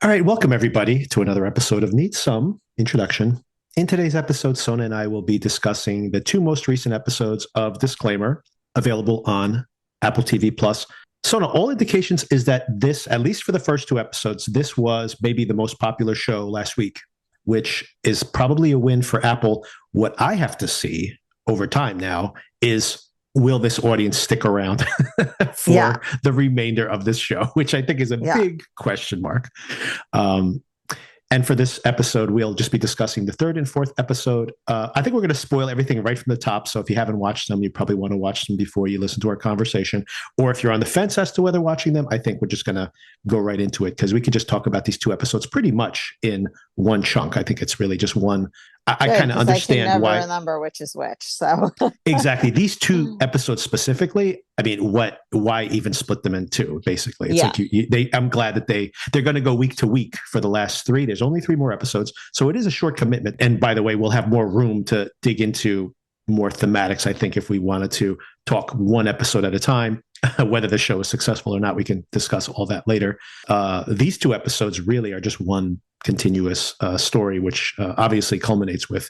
All right, welcome everybody to another episode of Need Some Introduction. In today's episode, Sona and I will be discussing the two most recent episodes of Disclaimer, available on Apple TV Plus. Sona, all indications is that this, at least for the first two episodes, this was maybe the most popular show last week, which is probably a win for Apple. What I have to see over time now is, will this audience stick around for the remainder of this show, which I think is a big question mark. And for this episode, we'll just be discussing the third and fourth episode. I think we're going to spoil everything right from the top. So if you haven't watched them, you probably want to watch them before you listen to our conversation. Or if you're on the fence as to whether watching them, I think we're just going to go right into it because we could just talk about these two episodes pretty much in one chunk. I think it's really just one. I kind of understand I can why. never remember which is which. So exactly these two episodes specifically. I mean, why even split them in two? Basically, it's like I'm glad that they're going to go week to week for the last three. There's only three more episodes, so it is a short commitment. And by the way, we'll have more room to dig into more thematics. I think if we wanted to talk one episode at a time, whether the show is successful or not, we can discuss all that later. These two episodes really are just one continuous story, which obviously culminates with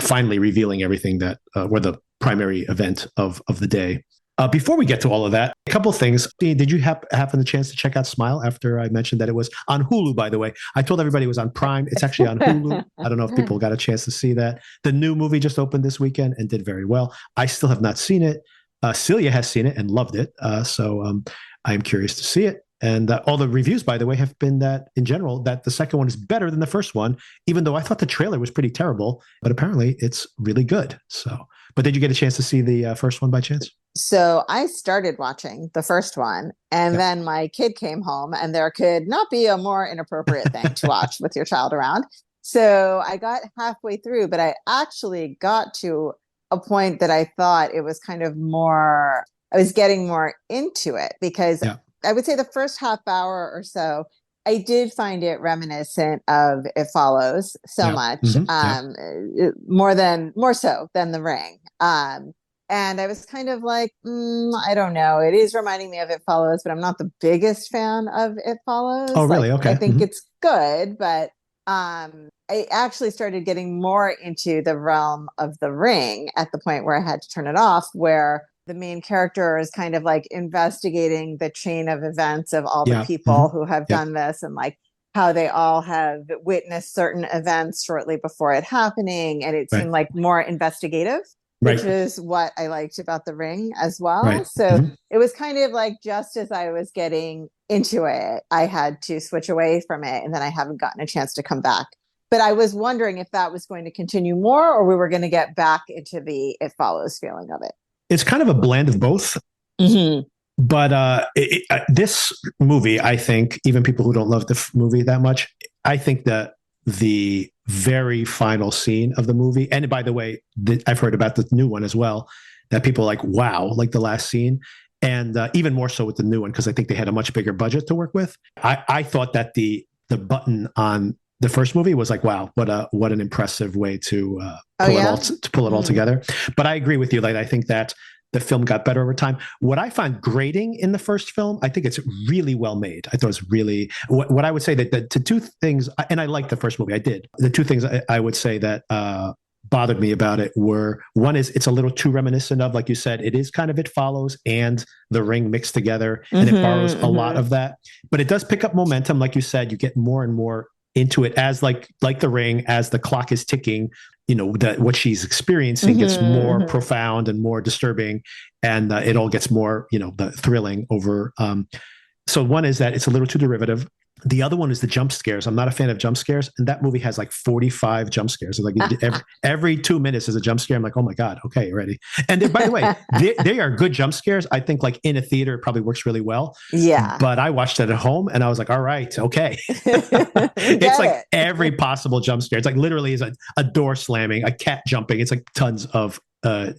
finally revealing everything that were the primary event of the day. Before we get to all of that, a couple of things. Did you happen the chance to check out Smile after I mentioned that it was on Hulu, by the way? I told everybody it was on Prime. It's actually on Hulu. I don't know if people got a chance to see that. The new movie just opened this weekend and did very well. I still have not seen it. Celia has seen it and loved it. So I'm curious to see it. And all the reviews, by the way, have been that, in general, that the second one is better than the first one, even though I thought the trailer was pretty terrible. But apparently it's really good. So, but did you get a chance to see the first one by chance? So I started watching the first one, and then my kid came home, and there could not be a more inappropriate thing to watch with your child around. So I got halfway through, but I actually got to a point that I thought it was kind of more, I was getting more into it because I would say the first half hour or so, I did find it reminiscent of It Follows so much, more so than The Ring. And I was kind of like, I don't know. It is reminding me of It Follows, but I'm not the biggest fan of It Follows. Oh, really? Okay. I think it's good, but I actually started getting more into the realm of The Ring at the point where I had to turn it off, where the main character is kind of like investigating the chain of events of all the people who have done this, and like how they all have witnessed certain events shortly before it happening. And it seemed like more investigative, which is what I liked about The Ring as well. So it was kind of like, just as I was getting into it, I had to switch away from it. And then I haven't gotten a chance to come back. But I was wondering if that was going to continue more, or we were going to get back into the It Follows feeling of it. It's kind of a blend of both. But this movie, I think, even people who don't love the movie that much, I think that the very final scene of the movie, and by the way, I've heard about the new one as well, that people are like, wow, like the last scene. And even more so with the new one, because I think they had a much bigger budget to work with. I thought that the button on the first movie was like, wow, what an impressive way to pull it all together. But I agree with you. Like, I think that the film got better over time. What I found grating in the first film, I think it's really well made. I thought it was really, what I would say that the two things, and I liked the first movie, I did. The two things I would say that bothered me about it were, one is it's a little too reminiscent of, like you said, it is kind of It Follows and The Ring mixed together, and it borrows a lot of that. But it does pick up momentum. Like you said, you get more and more into it as like The Ring, as the clock is ticking, you know, that what she's experiencing gets more profound and more disturbing, and it all gets more, you know, the thrilling over. So one is that it's a little too derivative. The other one is the jump scares. I'm not a fan of jump scares, and that movie has like 45 jump scares. So like every 2 minutes is a jump scare. I'm like, oh my god, okay, ready. And by the way, they are good jump scares. I think like in a theater, it probably works really well. Yeah. But I watched it at home, and I was like, all right, okay. It's like every possible jump scare. It's like literally is a door slamming, a cat jumping. It's like tons of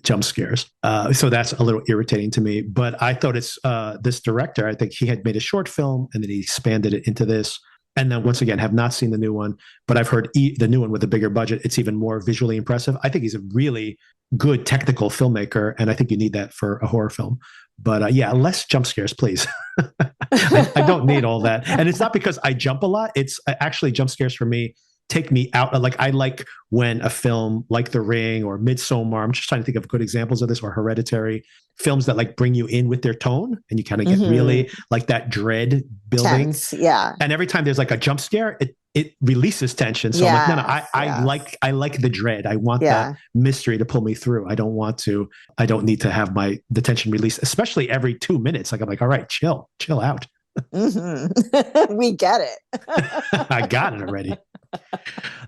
jump scares. So that's a little irritating to me. But I thought it's this director, I think he had made a short film and then he expanded it into this. And then once again, have not seen the new one, but I've heard the new one with a bigger budget. It's even more visually impressive. I think he's a really good technical filmmaker, and I think you need that for a horror film. But yeah, less jump scares, please. I don't need all that. And it's not because I jump a lot. It's actually jump scares for me take me out. Like I like when a film like The Ring or Midsommar, I'm just trying to think of good examples of this, or Hereditary, films that like bring you in with their tone and you kind of get really like that dread building. Tense, yeah. And every time there's like a jump scare, it releases tension. So I'm like, I like the dread. I want that mystery to pull me through. I don't need to have the tension released, especially every 2 minutes. Like I'm like, all right, chill out. We get it. I got it already.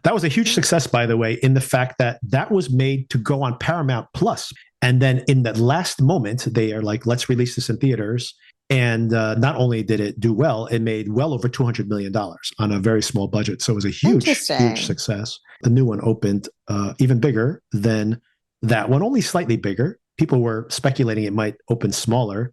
That was a huge success, by the way, in the fact that was made to go on Paramount Plus. And then in the last moment, they are like, let's release this in theaters. And not only did it do well, it made well over $200 million on a very small budget. So it was a huge success. The new one opened even bigger than that one, only slightly bigger. People were speculating it might open smaller,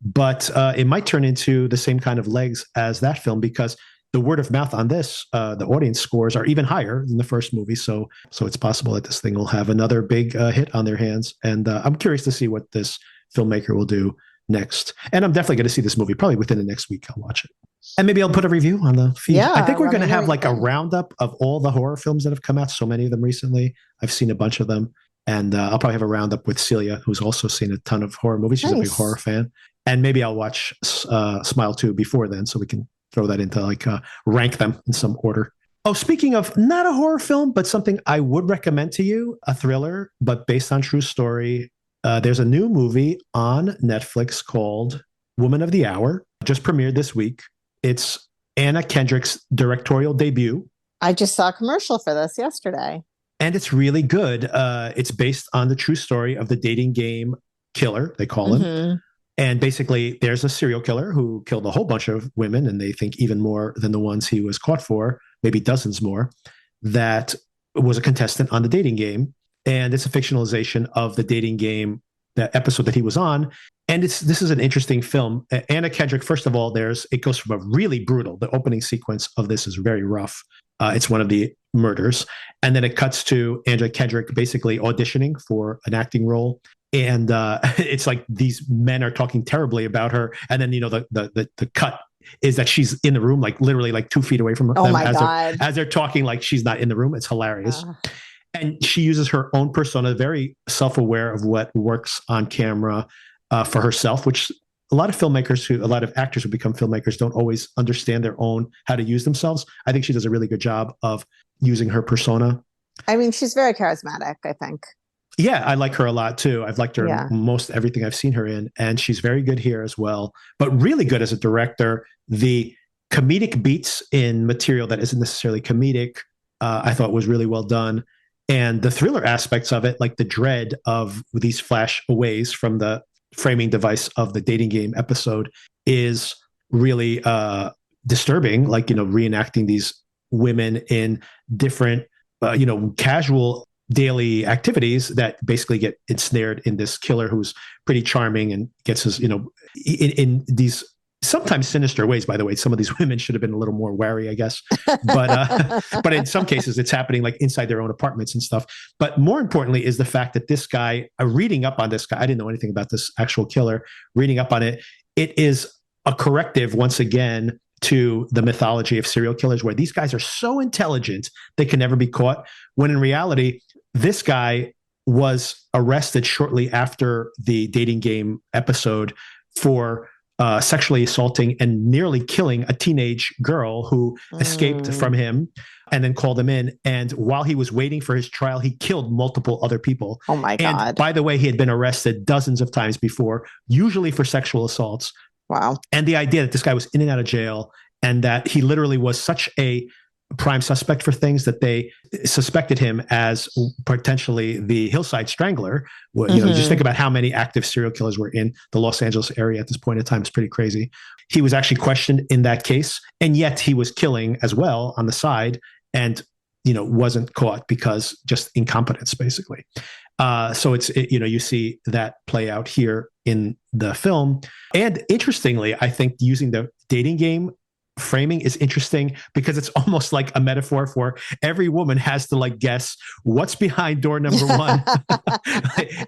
but it might turn into the same kind of legs as that film, because the word of mouth on this, the audience scores are even higher than the first movie. So it's possible that this thing will have another big hit on their hands. And I'm curious to see what this filmmaker will do next. And I'm definitely going to see this movie probably within the next week. I'll watch it. And maybe I'll put a review on the feed. I think we're going to have like a roundup of all the horror films that have come out. So many of them recently. I've seen a bunch of them. And I'll probably have a roundup with Celia, who's also seen a ton of horror movies. She's a big horror fan. And maybe I'll watch Smile 2 before then, so we can throw that into like rank them in some order. Oh, speaking of not a horror film, but something I would recommend to you, a thriller, but based on true story. There's a new movie on Netflix called Woman of the Hour, just premiered this week. It's Anna Kendrick's directorial debut. I just saw a commercial for this yesterday. And it's really good. It's based on the true story of the dating game killer, they call him. And basically, there's a serial killer who killed a whole bunch of women, and they think even more than the ones he was caught for, maybe dozens more, that was a contestant on the dating game. And it's a fictionalization of the dating game, the episode that he was on. And this is an interesting film. Anna Kendrick, first of all, it goes from a really brutal, the opening sequence of this is very rough. It's one of the murders. And then it cuts to Anna Kendrick basically auditioning for an acting role. And it's like these men are talking terribly about her. And then, the cut is that she's in the room, like literally like 2 feet away from them as they're talking, like she's not in the room. It's hilarious. And she uses her own persona, very self-aware of what works on camera for herself, which a lot of actors who become filmmakers don't always understand their own, how to use themselves. I think she does a really good job of using her persona. I mean, she's very charismatic, I think. Yeah, I like her a lot too. I've liked her most everything I've seen her in, and she's very good here as well, but really good as a director. The comedic beats in material that isn't necessarily comedic, I thought was really well done. And the thriller aspects of it, like the dread of these flashaways from the framing device of the dating game episode, is really disturbing, like, reenacting these women in different, casual daily activities that basically get ensnared in this killer who's pretty charming and gets his, in these sometimes sinister ways, by the way. Some of these women should have been a little more wary, I guess. But in some cases, it's happening like inside their own apartments and stuff. But more importantly is the fact that this guy, reading up on this guy, I didn't know anything about this actual killer, reading up on it, it is a corrective, once again, to the mythology of serial killers, where these guys are so intelligent, they can never be caught. When in reality, this guy was arrested shortly after the dating game episode for sexually assaulting and nearly killing a teenage girl who escaped from him and then called him in. And while he was waiting for his trial, he killed multiple other people. Oh my God. And by the way, he had been arrested dozens of times before, usually for sexual assaults. Wow. And the idea that this guy was in and out of jail and that he literally was such a prime suspect for things that they suspected him as potentially the Hillside Strangler. Well, just think about how many active serial killers were in the Los Angeles area at this point in time. It's pretty crazy. He was actually questioned in that case, and yet he was killing as well on the side and, wasn't caught because just incompetence, basically. So you see that play out here in the film. And interestingly, I think using the dating game framing is interesting because it's almost like a metaphor for every woman has to like guess what's behind door number one. Like,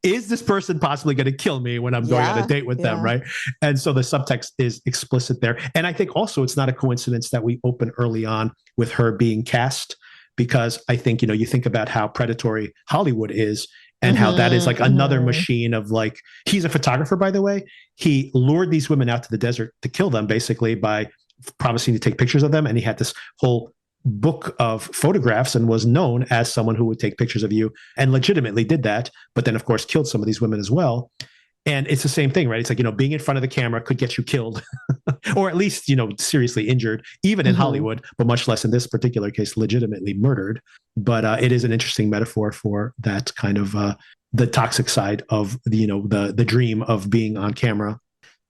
is this person possibly going to kill me when I'm going on a date with them, right? And so the subtext is explicit there. And I think also it's not a coincidence that we open early on with her being cast, because I think, you think about how predatory Hollywood is and how that is like another machine of like, he's a photographer, by the way. He lured these women out to the desert to kill them basically by promising to take pictures of them. And he had this whole book of photographs and was known as someone who would take pictures of you and legitimately did that. But then, of course, killed some of these women as well. And it's the same thing, right? It's like, being in front of the camera could get you killed or at least, seriously injured, even in Hollywood, but much less in this particular case, legitimately murdered. But it is an interesting metaphor for that kind of the toxic side of the dream of being on camera.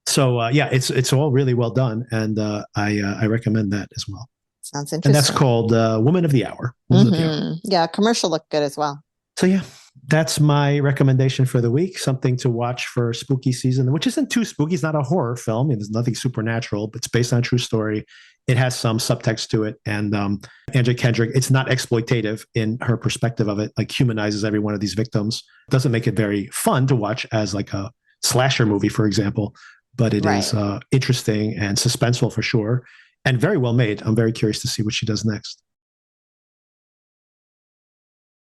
So it's all really well done, and I recommend that as well. Sounds interesting. And that's called Woman of the Hour. Of the Hour. Yeah, commercial looked good as well. So yeah, that's my recommendation for the week. Something to watch for spooky season, which isn't too spooky. It's not a horror film. There's nothing supernatural, but it's based on a true story. It has some subtext to it. And Andrea Kendrick, it's not exploitative in her perspective of it, like humanizes every one of these victims. Doesn't make it very fun to watch as like a slasher movie, for example, but it is interesting and suspenseful for sure, and very well made. I'm very curious to see what she does next.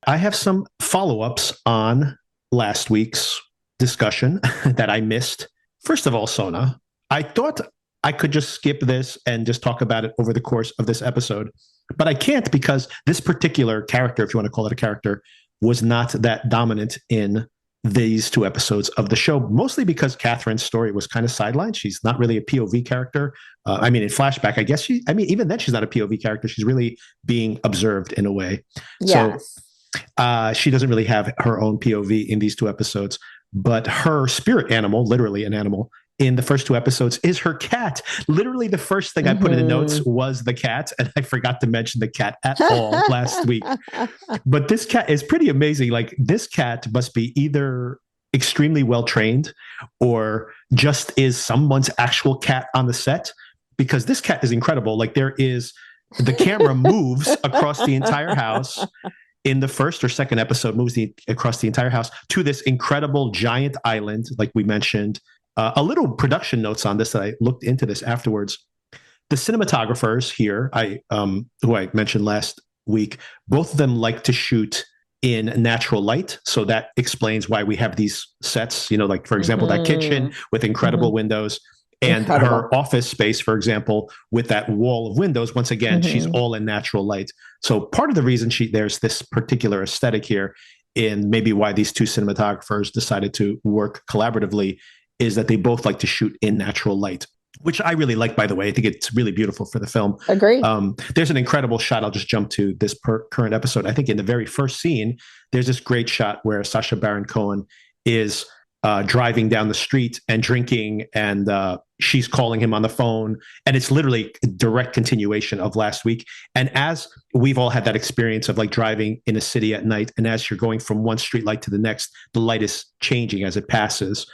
I have some follow-ups on last week's discussion that I missed. First of all, Sona, I thought I could just skip this and just talk about it over the course of this episode, but I can't, because this particular character, if you want to call it a character, was not that dominant in these two episodes of the show, mostly because Catherine's story was kind of sidelined. She's not really a POV character. In flashback, I guess even then she's not a POV character. She's really being observed in a way. Yes. So she doesn't really have her own POV in these two episodes, but her spirit animal, literally an animal, in the first two episodes is her cat. Literally the first thing I put in the notes was the cat, and I forgot to mention the cat at all last week. But this cat is pretty amazing. Like, this cat must be either extremely well trained or just is someone's actual cat on the set, because this cat is incredible. Like, the camera moves across the entire house. In the first or second episode, moves across the entire house to this incredible giant island, like we mentioned. A little production notes on this that I looked into this afterwards. The cinematographers here, who I mentioned last week, both of them like to shoot in natural light. So that explains why we have these sets, like, for example, that kitchen with incredible windows. And her office space, for example, with that wall of windows, once again, she's all in natural light. So part of the reason there's this particular aesthetic here, and maybe why these two cinematographers decided to work collaboratively, is that they both like to shoot in natural light, which I really like, by the way. I think it's really beautiful for the film. Agree. There's an incredible shot. I'll just jump to this current episode. I think in the very first scene, there's this great shot where Sacha Baron Cohen is driving down the street and drinking, and she's calling him on the phone, and it's literally a direct continuation of last week. And as we've all had that experience of like driving in a city at night, and as you're going from one street light to the next, the light is changing as it passes.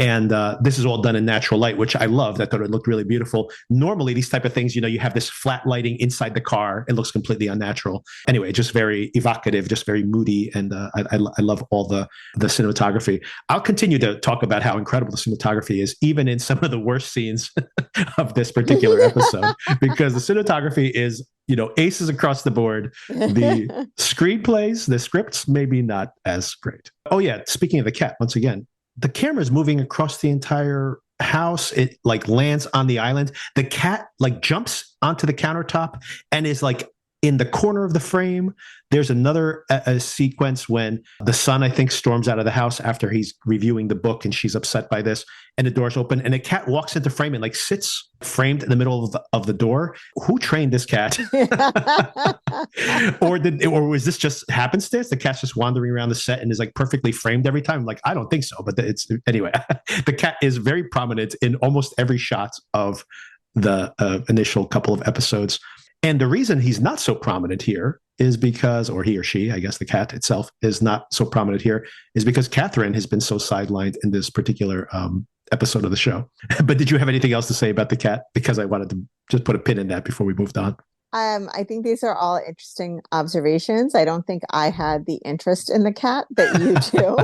And this is all done in natural light, which I loved. I thought it looked really beautiful. Normally, these type of things, you have this flat lighting inside the car. It looks completely unnatural. Anyway, just very evocative, just very moody. And I love all the cinematography. I'll continue to talk about how incredible the cinematography is, even in some of the worst scenes of this particular episode, because the cinematography is, aces across the board. The screenplays, the scripts, maybe not as great. Oh, yeah. Speaking of the cat, once again, the camera is moving across the entire house. It like lands on the island. The cat like jumps onto the countertop and is like in the corner of the frame. There's another a sequence when the son, I think, storms out of the house after he's reviewing the book, and she's upset by this, and the door's open, and the cat walks into frame and like sits framed in the middle of the door. Who trained this cat? or was this just happenstance? The cat's just wandering around the set and is like perfectly framed every time. Like, I don't think so, but anyway. The cat is very prominent in almost every shot of the initial couple of episodes. And the reason he's not so prominent here is because, or he or she, I guess the cat itself is not so prominent here, is because Catherine has been so sidelined in this particular episode of the show. But did you have anything else to say about the cat? Because I wanted to just put a pin in that before we moved on. I think these are all interesting observations. I don't think I had the interest in the cat that you do,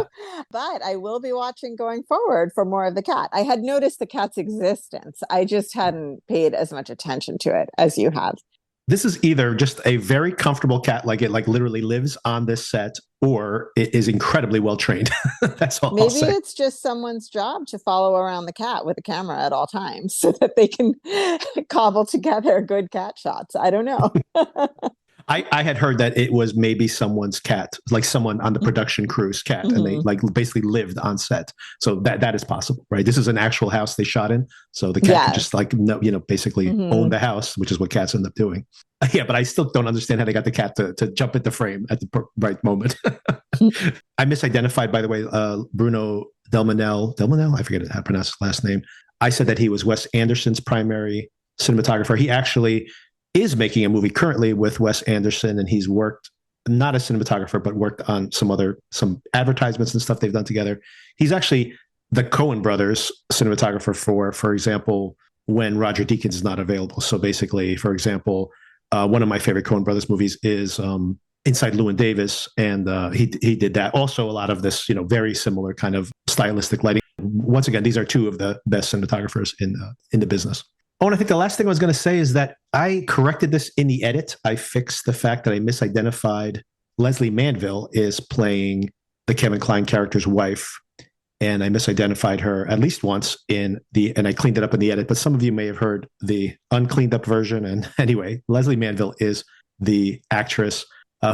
but I will be watching going forward for more of the cat. I had noticed the cat's existence. I just hadn't paid as much attention to it as you have. This is either just a very comfortable cat, like it like literally lives on this set, or it is incredibly well trained. That's all Maybe I'll say. it's just someone's job to follow around the cat with a camera at all times so that they can cobble together good cat shots. I don't know. I had heard that it was maybe someone's cat, like someone on the production crew's cat, and they like basically lived on set. So that is possible, right? This is an actual house they shot in, so the cat could just like basically own the house, which is what cats end up doing. Yeah, but I still don't understand how they got the cat to jump at the frame at the right moment. I misidentified, by the way, Bruno Delmonel. I forget how to pronounce his last name. I said that he was Wes Anderson's primary cinematographer. He actually is making a movie currently with Wes Anderson, and he's worked not as cinematographer, but worked on some advertisements and stuff they've done together. He's actually the Coen brothers cinematographer for example, when Roger Deakins is not available. So basically, for example, one of my favorite Coen brothers movies is Inside Llewyn Davis, and he did that. Also, a lot of this, very similar kind of stylistic lighting. Once again, these are two of the best cinematographers in the business. Oh, and I think the last thing I was going to say is that I corrected this in the edit. I fixed the fact that I misidentified Leslie Manville is playing the Kevin Kline character's wife, and I misidentified her at least once and I cleaned it up in the edit, but some of you may have heard the uncleaned up version. And anyway, Leslie Manville is the actress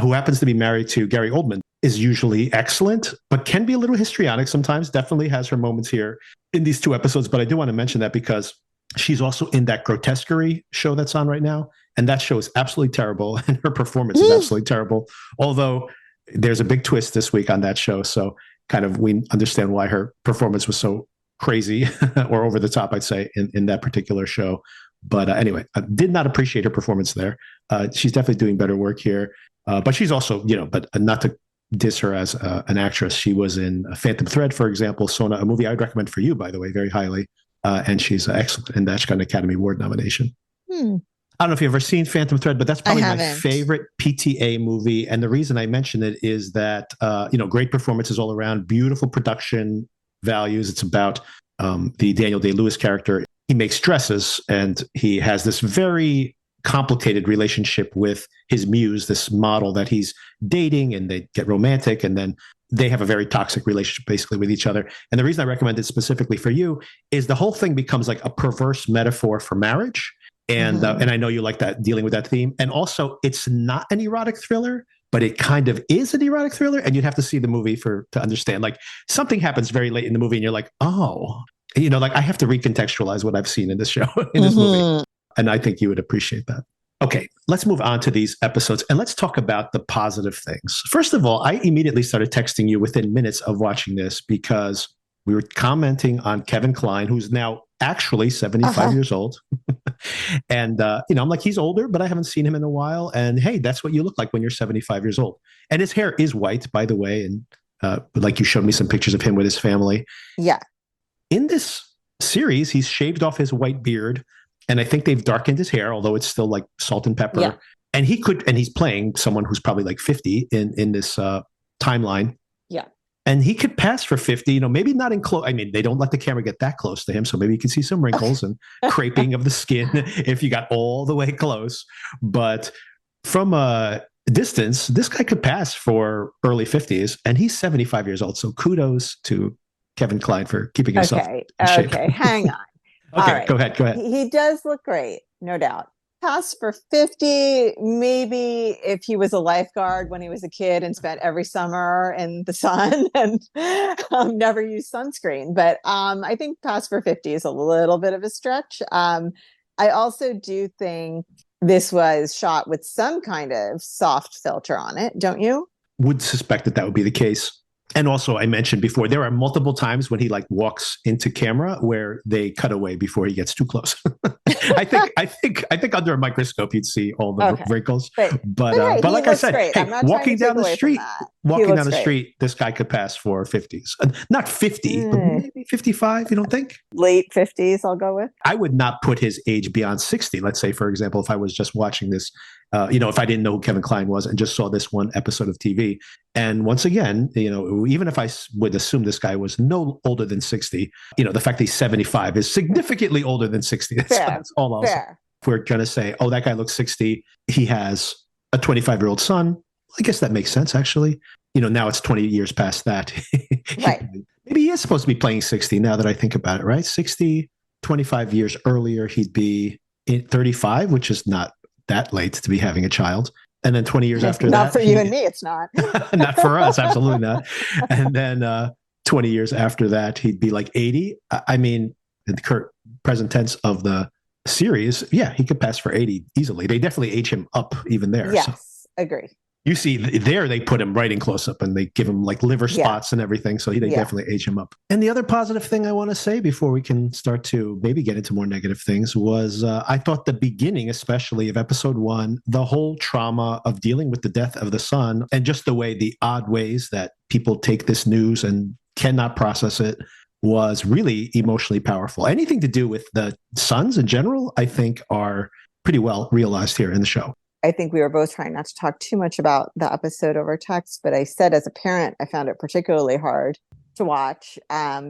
who happens to be married to Gary Oldman, is usually excellent, but can be a little histrionic sometimes, definitely has her moments here in these two episodes. But I do want to mention that because she's also in that Grotesquerie show that's on right now. And that show is absolutely terrible. And her performance is absolutely terrible. Although there's a big twist this week on that show. So kind of we understand why her performance was so crazy or over the top, I'd say, in that particular show. But anyway, I did not appreciate her performance there. She's definitely doing better work here. But she's also, but not to diss her as an actress. She was in Phantom Thread, for example, Sona, a movie I would recommend for you, by the way, very highly. And she's excellent in that. She got an Academy Award nomination. I don't know if you've ever seen Phantom Thread, but that's probably my favorite PTA movie. And the reason I mention it is that, great performances all around, beautiful production values. It's about the Daniel Day-Lewis character. He makes dresses, and he has this very complicated relationship with his muse, this model that he's dating, and they get romantic, and then they have a very toxic relationship basically with each other. And the reason I recommend it specifically for you is the whole thing becomes like a perverse metaphor for marriage. And and I know you like that, dealing with that theme. And also, it's not an erotic thriller, but it kind of is an erotic thriller. And you'd have to see the movie to understand. Like, something happens very late in the movie, and you're like, oh, like I have to recontextualize what I've seen in this show, in this movie. And I think you would appreciate that. Okay, let's move on to these episodes, and let's talk about the positive things. First of all, I immediately started texting you within minutes of watching this because we were commenting on Kevin Kline, who's now actually 75 years old. And, I'm like, he's older, but I haven't seen him in a while. And hey, that's what you look like when you're 75 years old. And his hair is white, by the way. And like you showed me some pictures of him with his family. Yeah. In this series, he's shaved off his white beard. And I think they've darkened his hair, although it's still like salt and pepper. Yeah. And he's playing someone who's probably like 50 in this timeline. Yeah. And he could pass for 50, maybe not in close. I mean, they don't let the camera get that close to him. So maybe you can see some wrinkles and creping of the skin if you got all the way close. But from a distance, this guy could pass for early 50s, and he's 75 years old. So kudos to Kevin Kline for keeping himself in shape. Okay, hang on. Okay, right. Go ahead. He does look great, no doubt. Pass for 50, maybe if he was a lifeguard when he was a kid and spent every summer in the sun and never used sunscreen. But I think pass for 50 is a little bit of a stretch. I also do think this was shot with some kind of soft filter on it, don't you? Would suspect that would be the case. And also, I mentioned before, there are multiple times when he like walks into camera where they cut away before he gets too close. I think under a microscope you'd see all the wrinkles. But he like I looks said, great. hey, I'm not trying to take away from that. walking down the street, this guy could pass for 50s. Not 50, but maybe 55. You don't think? Late 50s, I'll go with. I would not put his age beyond 60. Let's say, for example, if I was just watching this, if I didn't know who Kevin Kline was and just saw this one episode of TV. And once again, even if I would assume this guy was no older than 60, the fact that he's 75 is significantly older than 60. That's all I'll say. If we're going to say, oh, that guy looks 60, he has a 25-year-old son, I guess that makes sense, actually. Now it's 20 years past that. Right. Maybe he is supposed to be playing 60 now that I think about it, right? 60, 25 years earlier, he'd be 35, which is not that late to be having a child. And then 20 years after that. Not for you and me, it's not. Not for us, absolutely not. And then 20 years after that, he'd be like 80. I mean, in the current present tense of the series, yeah, he could pass for 80 easily. They definitely age him up even there. Yes, so. Agree. You see there, they put him right in close up and they give him like liver spots and everything. So they definitely age him up. And the other positive thing I want to say before we can start to maybe get into more negative things was I thought the beginning, especially of episode 1, the whole trauma of dealing with the death of the son and just the odd ways that people take this news and cannot process it was really emotionally powerful. Anything to do with the sons in general, I think are pretty well realized here in the show. I think we were both trying not to talk too much about the episode over text, but I said as a parent, I found it particularly hard to watch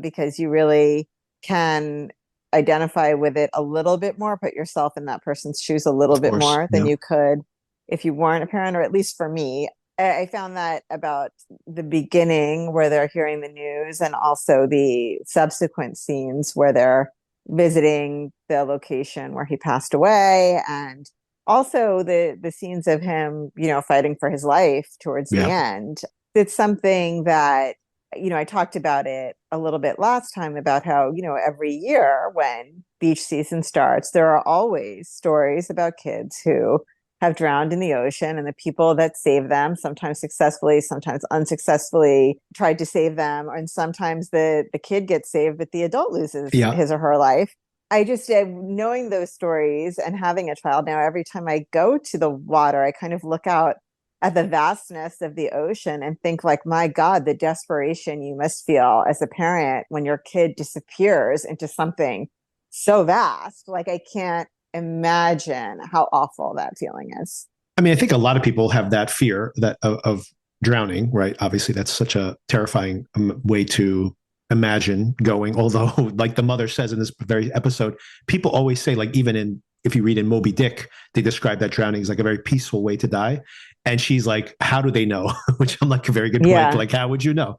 because you really can identify with it a little bit more, put yourself in that person's shoes a little bit more than you could if you weren't a parent, or at least for me. I found that about the beginning where they're hearing the news and also the subsequent scenes where they're visiting the location where he passed away, and also the scenes of him, fighting for his life towards the end. It's something that, I talked about it a little bit last time about how, every year when beach season starts, there are always stories about kids who have drowned in the ocean, and the people that save them, sometimes successfully, sometimes unsuccessfully, tried to save them. And sometimes the kid gets saved, but the adult loses his or her life. I just, knowing those stories and having a child now, every time I go to the water, I kind of look out at the vastness of the ocean and think like, my God, the desperation you must feel as a parent when your kid disappears into something so vast. Like, I can't imagine how awful that feeling is. I mean, I think a lot of people have that fear of drowning, right? Obviously, that's such a terrifying way to imagine going. Although, like the mother says in this very episode, people always say, like, if you read in Moby Dick, they describe that drowning as like a very peaceful way to die. And she's like, how do they know? Which I'm like, a very good point. Like, how would you know?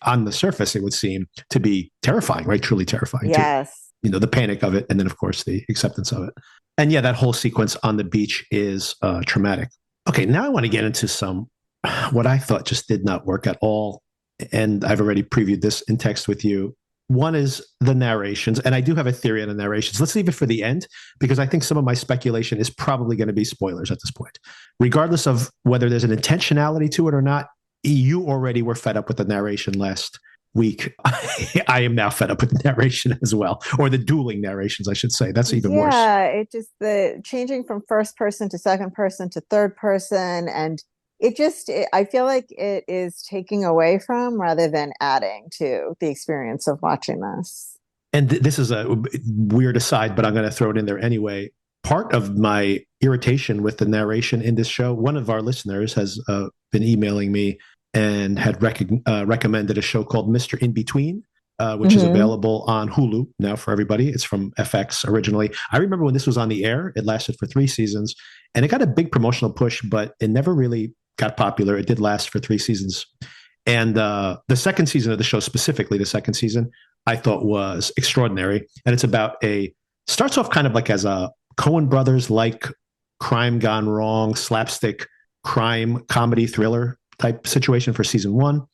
On the surface, it would seem to be terrifying, right? Truly terrifying. Yes. Too. The panic of it. And then, of course, the acceptance of it. And yeah, that whole sequence on the beach is traumatic. Okay, now I want to get into what I thought just did not work at all. And I've already previewed this in text with you. One is the narrations, and I do have a theory on the narrations. Let's leave it for the end, because I think some of my speculation is probably going to be spoilers at this point. Regardless of whether there's an intentionality to it or not, you already were fed up with the narration last week. I am now fed up with the narration as well, or the dueling narrations, I should say. That's even worse. Yeah, it just, the changing from first person to second person to third person, and I feel like it is taking away from rather than adding to the experience of watching this. And this is a weird aside, but I'm going to throw it in there anyway. Part of my irritation with the narration in this show, one of our listeners has been emailing me and had recommended a show called Mr. In Between, which is available on Hulu now for everybody. It's from FX originally. I remember when this was on the air, it lasted for 3 seasons, and it got a big promotional push, but it never really got popular. It did last for 3 seasons. And the second season of the show, specifically the second season, I thought was extraordinary. And it's starts off kind of like as a Coen Brothers-like crime gone wrong, slapstick crime comedy thriller type situation for season 1.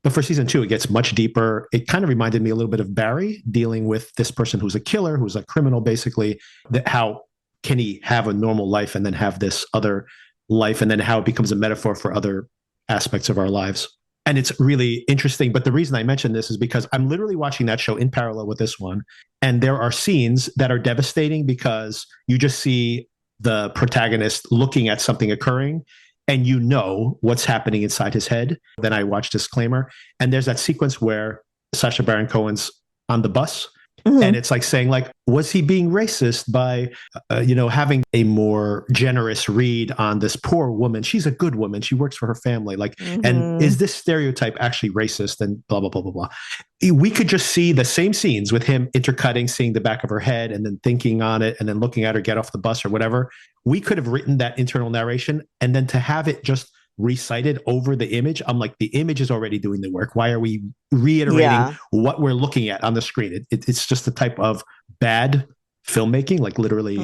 But for season 2, it gets much deeper. It kind of reminded me a little bit of Barry, dealing with this person who's a killer, who's a criminal, basically. How can he have a normal life and then have this other life, and then how it becomes a metaphor for other aspects of our lives. And it's really interesting. But the reason I mention this is because I'm literally watching that show in parallel with this one. And there are scenes that are devastating because you just see the protagonist looking at something occurring and you know what's happening inside his head. Then I watch Disclaimer. And there's that sequence where Sacha Baron Cohen's on the bus. Mm-hmm. And it's like saying, like, was he being racist by, having a more generous read on this poor woman? She's a good woman. She works for her family. Like, and is this stereotype actually racist? And blah, blah, blah, blah, blah. We could just see the same scenes with him intercutting, seeing the back of her head and then thinking on it and then looking at her get off the bus or whatever. We could have written that internal narration and then to have it just recited over the image. I'm like, the image is already doing the work. Why are we reiterating what we're looking at on the screen? It's just the type of bad filmmaking, like literally,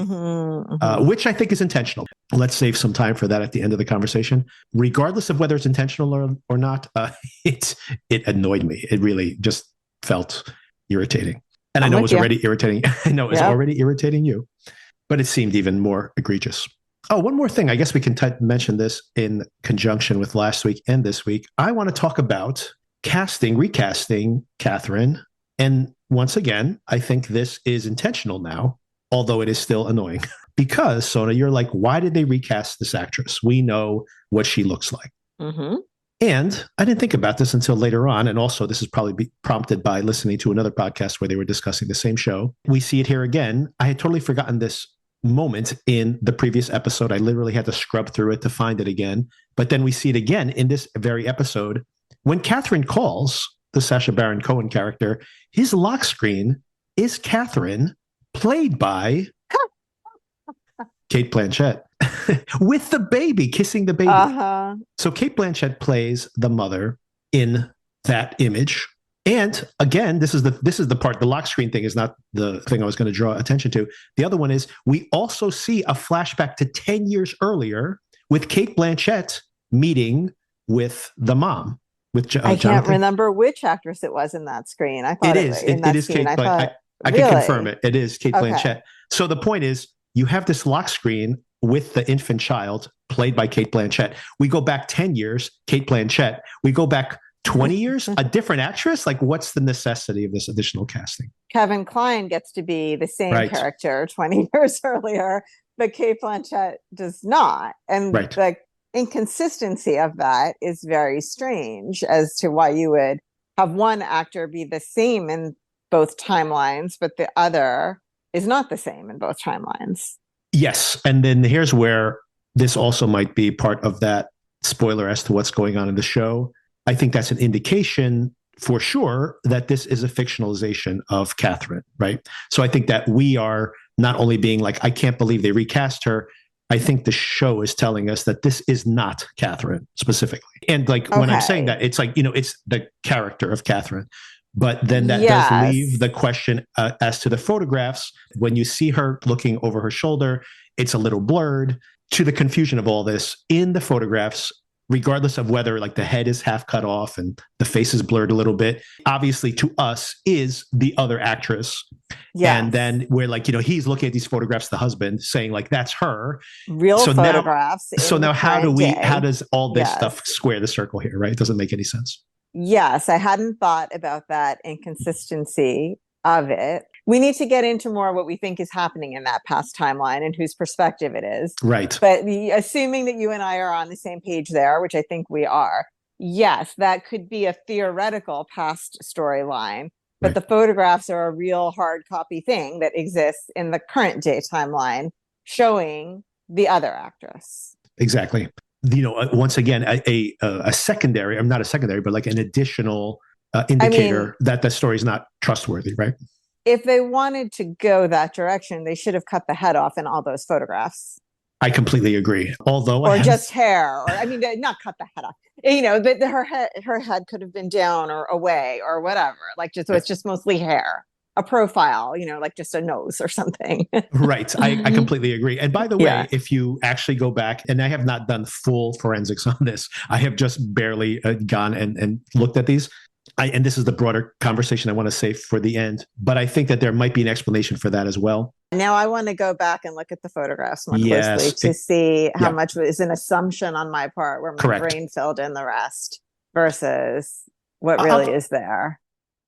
which I think is intentional. Let's save some time for that at the end of the conversation. Regardless of whether it's intentional or not, it annoyed me. It really just felt irritating. And I know it was already irritating. I know it was already irritating you, but it seemed even more egregious. Oh, one more thing. I guess we can mention this in conjunction with last week and this week. I want to talk about recasting Catherine. And once again, I think this is intentional now, although it is still annoying. Because, Sona, you're like, why did they recast this actress? We know what she looks like. Mm-hmm. And I didn't think about this until later on. And also, this is probably prompted by listening to another podcast where they were discussing the same show. We see it here again. I had totally forgotten this moment in the previous episode. I literally had to scrub through it to find it again. But then we see it again in this very episode. When Catherine calls the Sacha Baron Cohen character, his lock screen is Catherine, played by Cate Blanchett, with the baby, kissing the baby. Uh-huh. So Cate Blanchett plays the mother in that image. And again, this is the part, the lock screen thing is not the thing I was going to draw attention to. The other one is we also see a flashback to 10 years earlier with Cate Blanchett meeting with the mom. I can't remember which actress it was in that screen. I thought it is Cate Blanchett. I can confirm it. It is Cate Blanchett. So the point is, you have this lock screen with the infant child played by Cate Blanchett. We go back 10 years, Cate Blanchett. We go back 20 years, a different actress. Like, what's the necessity of this additional casting? Kevin Kline gets to be the same character 20 years earlier, but Cate Blanchett does not. And the inconsistency of that is very strange as to why you would have one actor be the same in both timelines, but the other is not the same in both timelines. Yes. And then here's where this also might be part of that spoiler as to what's going on in the show. I think that's an indication for sure that this is a fictionalization of Catherine, right? So I think that we are not only being like, I can't believe they recast her. I think the show is telling us that this is not Catherine specifically. And like, when I'm saying that, it's like, it's the character of Catherine. But then that does leave the question as to the photographs. When you see her looking over her shoulder, it's a little blurred. To the confusion of all this, in the photographs, regardless of whether like the head is half cut off and the face is blurred a little bit, obviously to us is the other actress. Yes. And then we're like, he's looking at these photographs, the husband, saying like, that's her. Real photographs. Now how does all this stuff square the circle here, right? It doesn't make any sense. Yes, I hadn't thought about that inconsistency of it. We need to get into more what we think is happening in that past timeline and whose perspective it is. Right. But assuming that you and I are on the same page there, which I think we are, yes, that could be a theoretical past storyline. But the photographs are a real hard copy thing that exists in the current day timeline showing the other actress. Exactly. Once again, a secondary, I'm not a secondary, but like an additional indicator that the story is not trustworthy, right? If they wanted to go that direction, they should have cut the head off in all those photographs. I completely agree. Although, or just hair, or not cut the head off. Her head could have been down or away or whatever. So it's just mostly hair. A profile, like just a nose or something. Right. I completely agree. And by the way, if you actually go back, and I have not done full forensics on this, I have just barely gone and looked at these. And this is the broader conversation I want to save for the end, but I think that there might be an explanation for that as well. Now I want to go back and look at the photographs more closely to see how much is an assumption on my part where my brain filled in the rest. versus what really is there.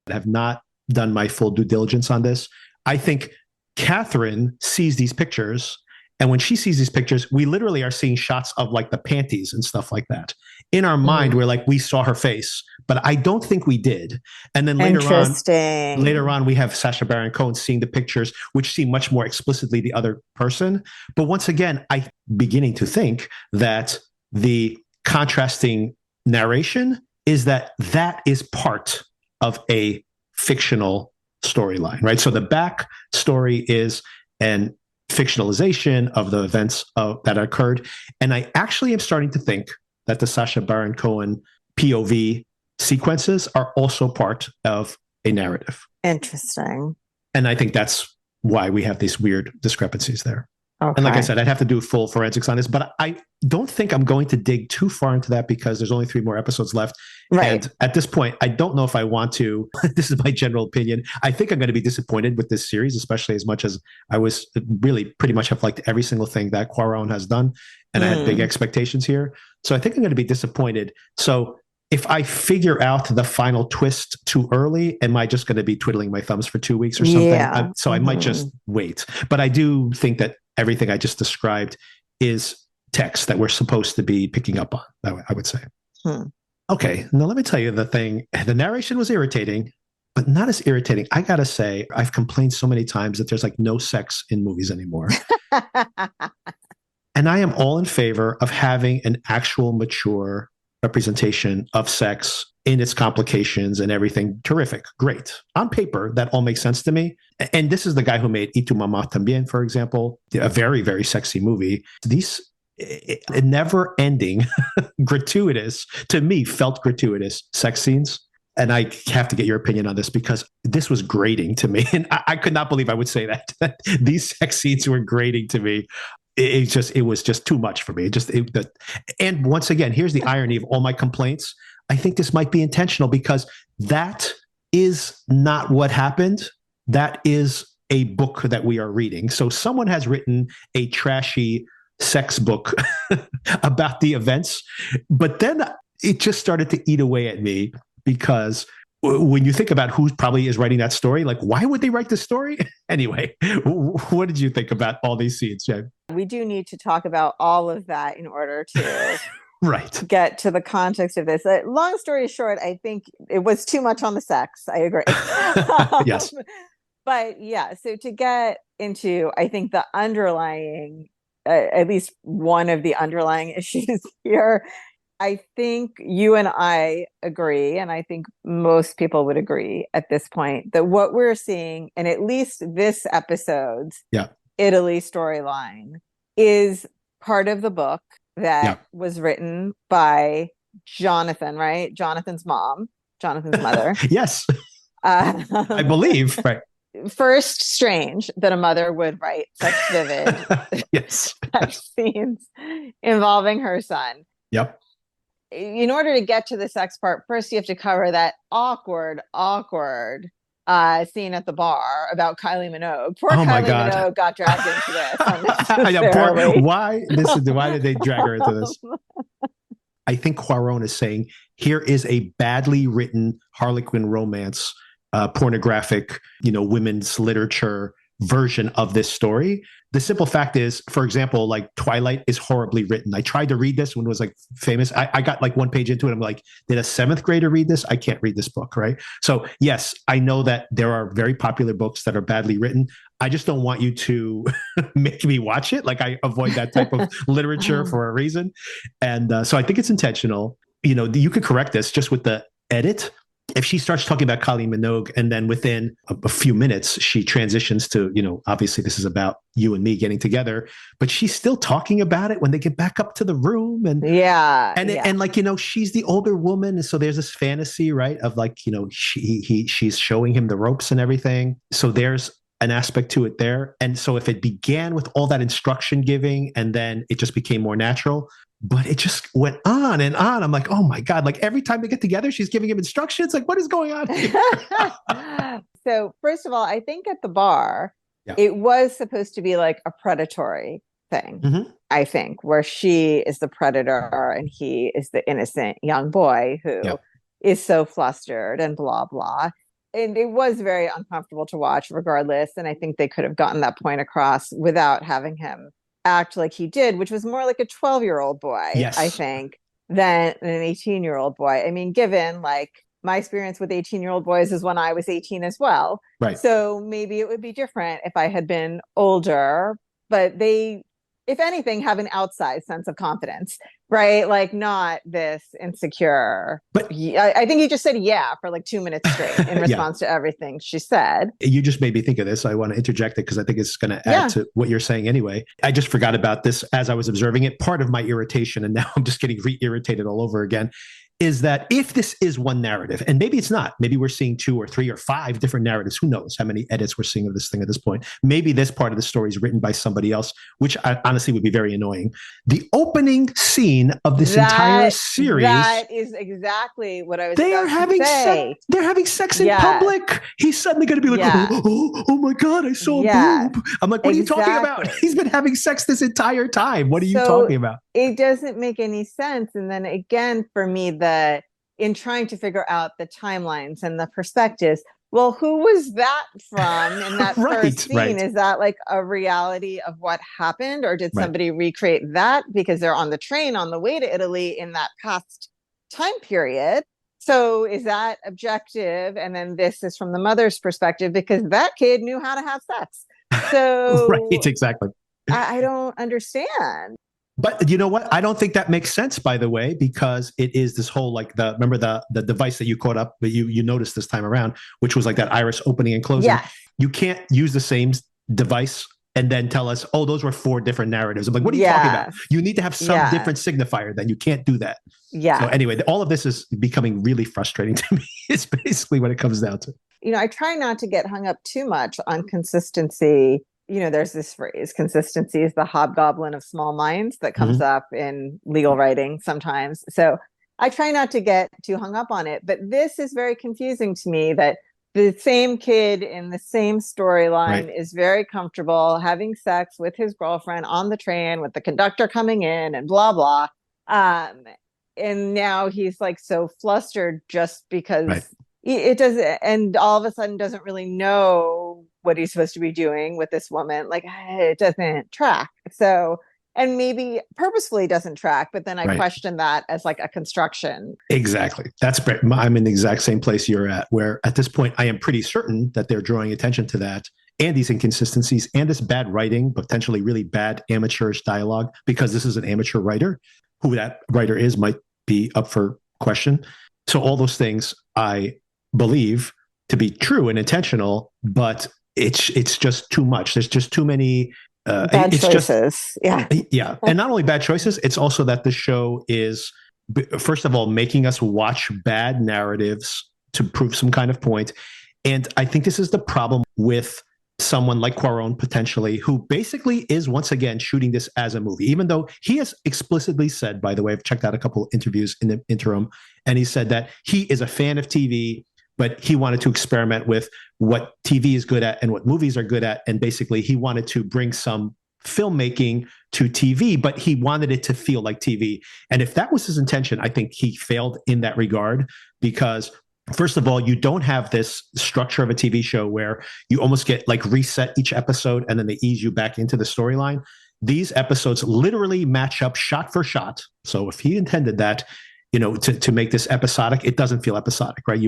I have not done my full due diligence on this. I think Catherine sees these pictures, and when she sees these pictures, we literally are seeing shots of like the panties and stuff like that. In our mind, we're like, we saw her face, but I don't think we did. And then later on, we have Sacha Baron Cohen seeing the pictures, which see much more explicitly the other person. But once again, I'm beginning to think that the contrasting narration is that is part of a fictional storyline, right? So the back story is an fictionalization of the events that occurred. And I actually am starting to think that the Sacha Baron Cohen POV sequences are also part of a narrative. Interesting. And I think that's why we have these weird discrepancies there. Okay. And like I said, I'd have to do full forensics on this, but I don't think I'm going to dig too far into that because there's only 3 more episodes left. Right. And at this point, I don't know if I want to. This is my general opinion. I think I'm going to be disappointed with this series, especially as much as I was really pretty much have liked every single thing that Cuaron has done. And I had big expectations here. So I think I'm going to be disappointed. So if I figure out the final twist too early, am I just going to be twiddling my thumbs for 2 weeks or something? Yeah. I might just wait. But I do think that everything I just described is text that we're supposed to be picking up on, I would say. Okay, now let me tell you the thing. The narration was irritating, but not as irritating. I got to say, I've complained so many times that there's like no sex in movies anymore. And I am all in favor of having an actual mature representation of sex in its complications and everything. Terrific. Great. On paper, that all makes sense to me. And this is the guy who made Y Tu Mamá También, for example, a very, very sexy movie. These never ending, gratuitous, to me, felt gratuitous sex scenes. And I have to get your opinion on this because this was grating to me. And I could not believe I would say that. These sex scenes were grating to me. It was just too much for me. And once again, here's the irony of all my complaints. I think this might be intentional because that is not what happened. That is a book that we are reading. So someone has written a trashy sex book about the events, but then it just started to eat away at me because when you think about who probably is writing that story, like, why would they write this story? Anyway, what did you think about all these scenes, Jay? We do need to talk about all of that in order to right. get to the context of this. Long story short, I think it was too much on the sex. I agree. Yes. But yeah, so to get into, I think the underlying, at least one of the underlying issues here, I think you and I agree, and I think most people would agree at this point, that what we're seeing, and at least this episode's Italy storyline, is part of the book that was written by Jonathan, right? Jonathan's mom, Jonathan's mother. Yes. I believe, right. First, strange that a mother would write such vivid sex scenes involving her son. Yep. In order to get to the sex part, first you have to cover that awkward scene at the bar about Kylie Minogue. Poor Kylie Minogue got dragged into this. Why did they drag her into this? I think Cuaron is saying here is a badly written Harlequin romance, pornographic, women's literature version of this story. The simple fact is, for example, like Twilight is horribly written. I tried to read this when it was like famous. I got like 1 page into it. I'm like, did a 7th grader read this? I can't read this book, right? So yes, I know that there are very popular books that are badly written. I just don't want you to make me watch it. Like I avoid that type of literature for a reason. And so I think it's intentional. You could correct this just with the edit. If she starts talking about Kylie Minogue and then within a few minutes, she transitions to, obviously this is about you and me getting together, but she's still talking about it when they get back up to the room. And she's the older woman. And so there's this fantasy, right? Of like, she's showing him the ropes and everything. So there's an aspect to it there. And so if it began with all that instruction giving and then it just became more natural, but it just went on and on. I'm like, oh my God, like every time they get together, she's giving him instructions. Like, what is going on here? So first of all, I think at the bar, it was supposed to be like a predatory thing. I think, where she is the predator and he is the innocent young boy who is so flustered and blah, blah. And it was very uncomfortable to watch regardless. And I think they could have gotten that point across without having him act like he did, which was more like a 12-year-old boy, I Yes. think, than an 18-year-old boy. I mean, given like my experience with 18-year-old boys is when I was 18 as well. Right. So maybe it would be different if I had been older, but they, if anything, have an outsized sense of confidence, right? Like not this insecure. But I think he just said yeah for like 2 minutes straight in response to everything she said. You just made me think of this. I want to interject it because I think it's going to add to what you're saying anyway. I just forgot about this as I was observing it. Part of my irritation, and now I'm just getting re-irritated all over again, is that if this is one narrative, and maybe it's not, maybe we're seeing 2 or 3 or 5 different narratives. Who knows how many edits we're seeing of this thing at this point? Maybe this part of the story is written by somebody else, which honestly would be very annoying. The opening scene of this entire series. That is exactly what I was they are having sex. They're having sex in public. He's suddenly going to be like, oh my God, I saw a boob. I'm like, what are you talking about? He's been having sex this entire time. What are you talking about? It doesn't make any sense. And then again, for me, in trying to figure out the timelines and the perspectives, well, who was that from in that first scene? Is that like a reality of what happened, or did somebody recreate that because they're on the train on the way to Italy in that past time period? So is that objective? And then this is from the mother's perspective because that kid knew how to have sex. So exactly. I don't understand. But you know what? I don't think that makes sense, by the way, because it is this whole like remember the device that you caught up, but you noticed this time around, which was like that iris opening and closing. Yes. You can't use the same device and then tell us, oh, those were 4 different narratives. I'm like, what are you talking about? You need to have some different signifier. Then you can't do that. Yeah. So anyway, all of this is becoming really frustrating to me. It's basically what it comes down to. I try not to get hung up too much on consistency. There's this phrase, consistency is the hobgoblin of small minds, that comes up in legal writing sometimes. So I try not to get too hung up on it. But this is very confusing to me that the same kid in the same storyline is very comfortable having sex with his girlfriend on the train with the conductor coming in and blah, blah. And now he's like so flustered just because it doesn't, and all of a sudden doesn't really know what he's supposed to be doing with this woman. Like it doesn't track. So, and maybe purposefully doesn't track, but then I question that as like a construction. Exactly. I'm in the exact same place you're at, where at this point I am pretty certain that they're drawing attention to that and these inconsistencies and this bad writing, potentially really bad amateurish dialogue, because this is an amateur writer. Who that writer is might be up for question. So all those things I believe to be true and intentional, but it's just too much. There's just too many bad choices. Yeah. And not only bad choices, it's also that the show is, first of all, making us watch bad narratives to prove some kind of point. And I think this is the problem with someone like Cuaron, potentially, who basically is once again shooting this as a movie, even though he has explicitly said, by the way, I've checked out a couple of interviews in the interim, and he said that he is a fan of TV, but he wanted to experiment with what TV is good at and what movies are good at. And basically he wanted to bring some filmmaking to TV, but he wanted it to feel like TV. And if that was his intention, I think he failed in that regard, because first of all, you don't have this structure of a TV show where you almost get like reset each episode and then they ease you back into the storyline. These episodes literally match up shot for shot. So if he intended that, to make this episodic, it doesn't feel episodic, right?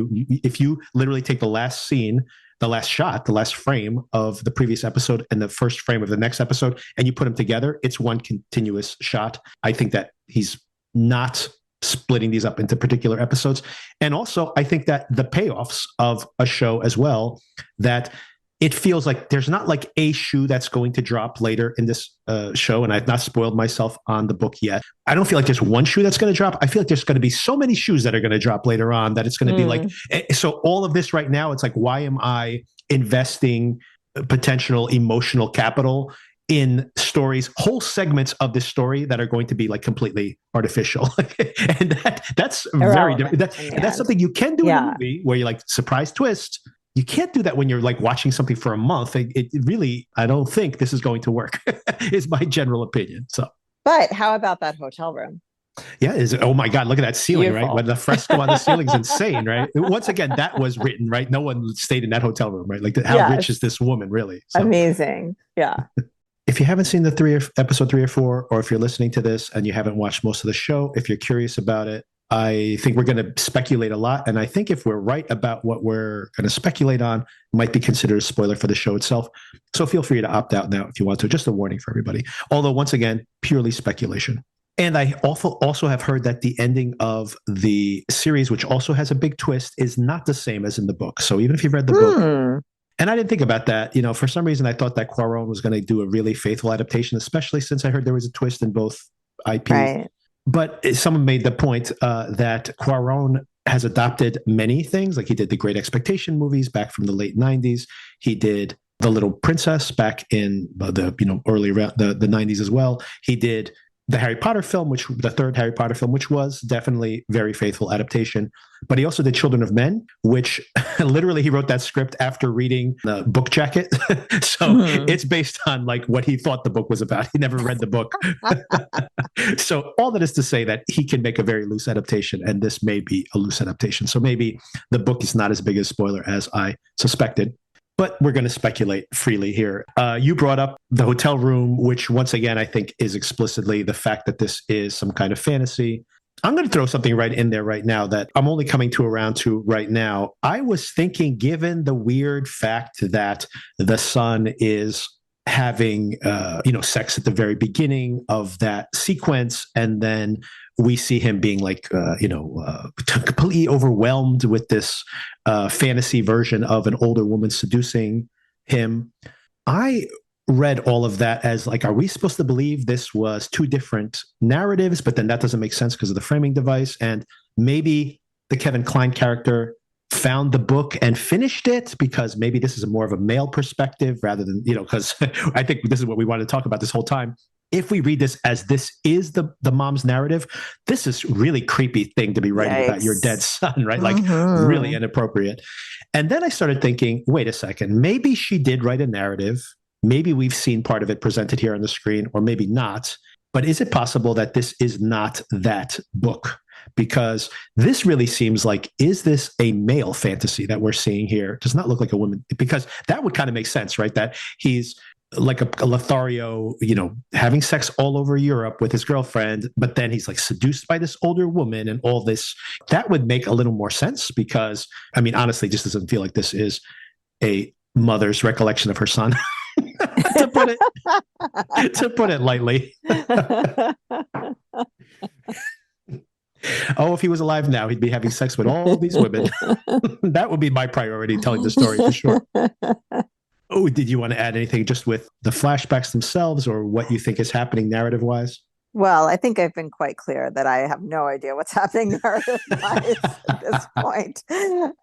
If you literally take the last scene, the last shot, the last frame of the previous episode and the first frame of the next episode, and you put them together, it's one continuous shot. I think that he's not splitting these up into particular episodes. And also, I think that the payoffs of a show as well, that it feels like there's not like a shoe that's going to drop later in this show. And I've not spoiled myself on the book yet. I don't feel like there's one shoe that's going to drop. I feel like there's going to be so many shoes that are going to drop later on that it's going to be like, so all of this right now, it's like, why am I investing potential emotional capital in stories, whole segments of this story that are going to be like completely artificial? And that's very different. That's something you can do in a movie where you're like, surprise twist. You can't do that when you're like watching something for a month. It really, I don't think this is going to work, is my general opinion. So But how about that hotel room? Yeah, oh my God, look at that ceiling, Beautiful. right? When the fresco on the ceiling is insane, right? Once again, that was written, right? No one stayed in that hotel room, right? Like, how rich is this woman, really? So amazing. Yeah. If you haven't seen episode 3 or 4, or if you're listening to this and you haven't watched most of the show, if you're curious about it, I think we're going to speculate a lot. And I think if we're right about what we're going to speculate on, it might be considered a spoiler for the show itself. So feel free to opt out now if you want to. Just a warning for everybody. Although, once again, purely speculation. And I also have heard that the ending of the series, which also has a big twist, is not the same as in the book. So even if you've read the book, and I didn't think about that, for some reason I thought that Cuaron was going to do a really faithful adaptation, especially since I heard there was a twist in both IP. Right. But someone made the point that Cuaron has adopted many things. Like, he did the Great Expectation movies back from the late 90s. He did The Little Princess back in the early the 90s as well. He did the Harry Potter film, the third Harry Potter film, which was definitely very faithful adaptation. But he also did Children of Men, which literally he wrote that script after reading the book jacket. So it's based on like what he thought the book was about. He never read the book. So all that is to say that he can make a very loose adaptation, and this may be a loose adaptation. So maybe the book is not as big a spoiler as I suspected. But we're going to speculate freely here. You brought up the hotel room, which once again, I think is explicitly the fact that this is some kind of fantasy. I'm going to throw something right in there right now that I'm only coming around to right now. I was thinking, given the weird fact that the son is having, sex at the very beginning of that sequence, and then we see him being like, completely overwhelmed with this fantasy version of an older woman seducing him. I read all of that as like, are we supposed to believe this was two different narratives? But then that doesn't make sense because of the framing device. And maybe the Kevin Kline character found the book and finished it because maybe this is more of a male perspective rather than, because I think this is what we want to talk about this whole time. If we read this as this is the mom's narrative, this is really creepy thing to be writing about your dead son, right? Like really inappropriate. And then I started thinking, wait a second, maybe she did write a narrative. Maybe we've seen part of it presented here on the screen, or maybe not. But is it possible that this is not that book? Because this really seems like, is this a male fantasy that we're seeing here? It does not look like a woman, because that would kind of make sense, right? That he's like a Lothario, having sex all over Europe with his girlfriend, but then he's like seduced by this older woman and all this. That would make a little more sense because, I mean, honestly, just doesn't feel like this is a mother's recollection of her son. to put it lightly. Oh, if he was alive now, he'd be having sex with all these women. That would be my priority, telling the story for sure. Oh, did you want to add anything just with the flashbacks themselves or what you think is happening narrative-wise? Well, I think I've been quite clear that I have no idea what's happening narrative-wise at this point.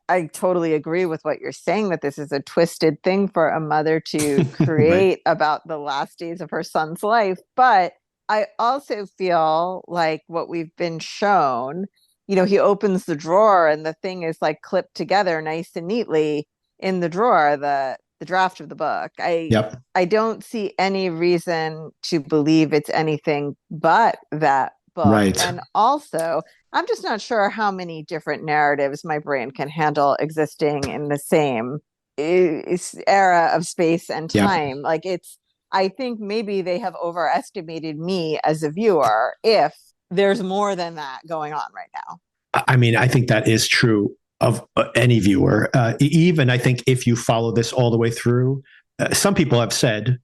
I totally agree with what you're saying, that this is a twisted thing for a mother to create about the last days of her son's life. But I also feel like what we've been shown, he opens the drawer and the thing is like clipped together nice and neatly in the drawer, the draft of the book. I don't see any reason to believe it's anything but that book. Right. And also, I'm just not sure how many different narratives my brain can handle existing in the same era of space and time. Like, I think maybe they have overestimated me as a viewer if there's more than that going on right now. I mean, I think that is true of any viewer. Even I think if you follow this all the way through, some people have said,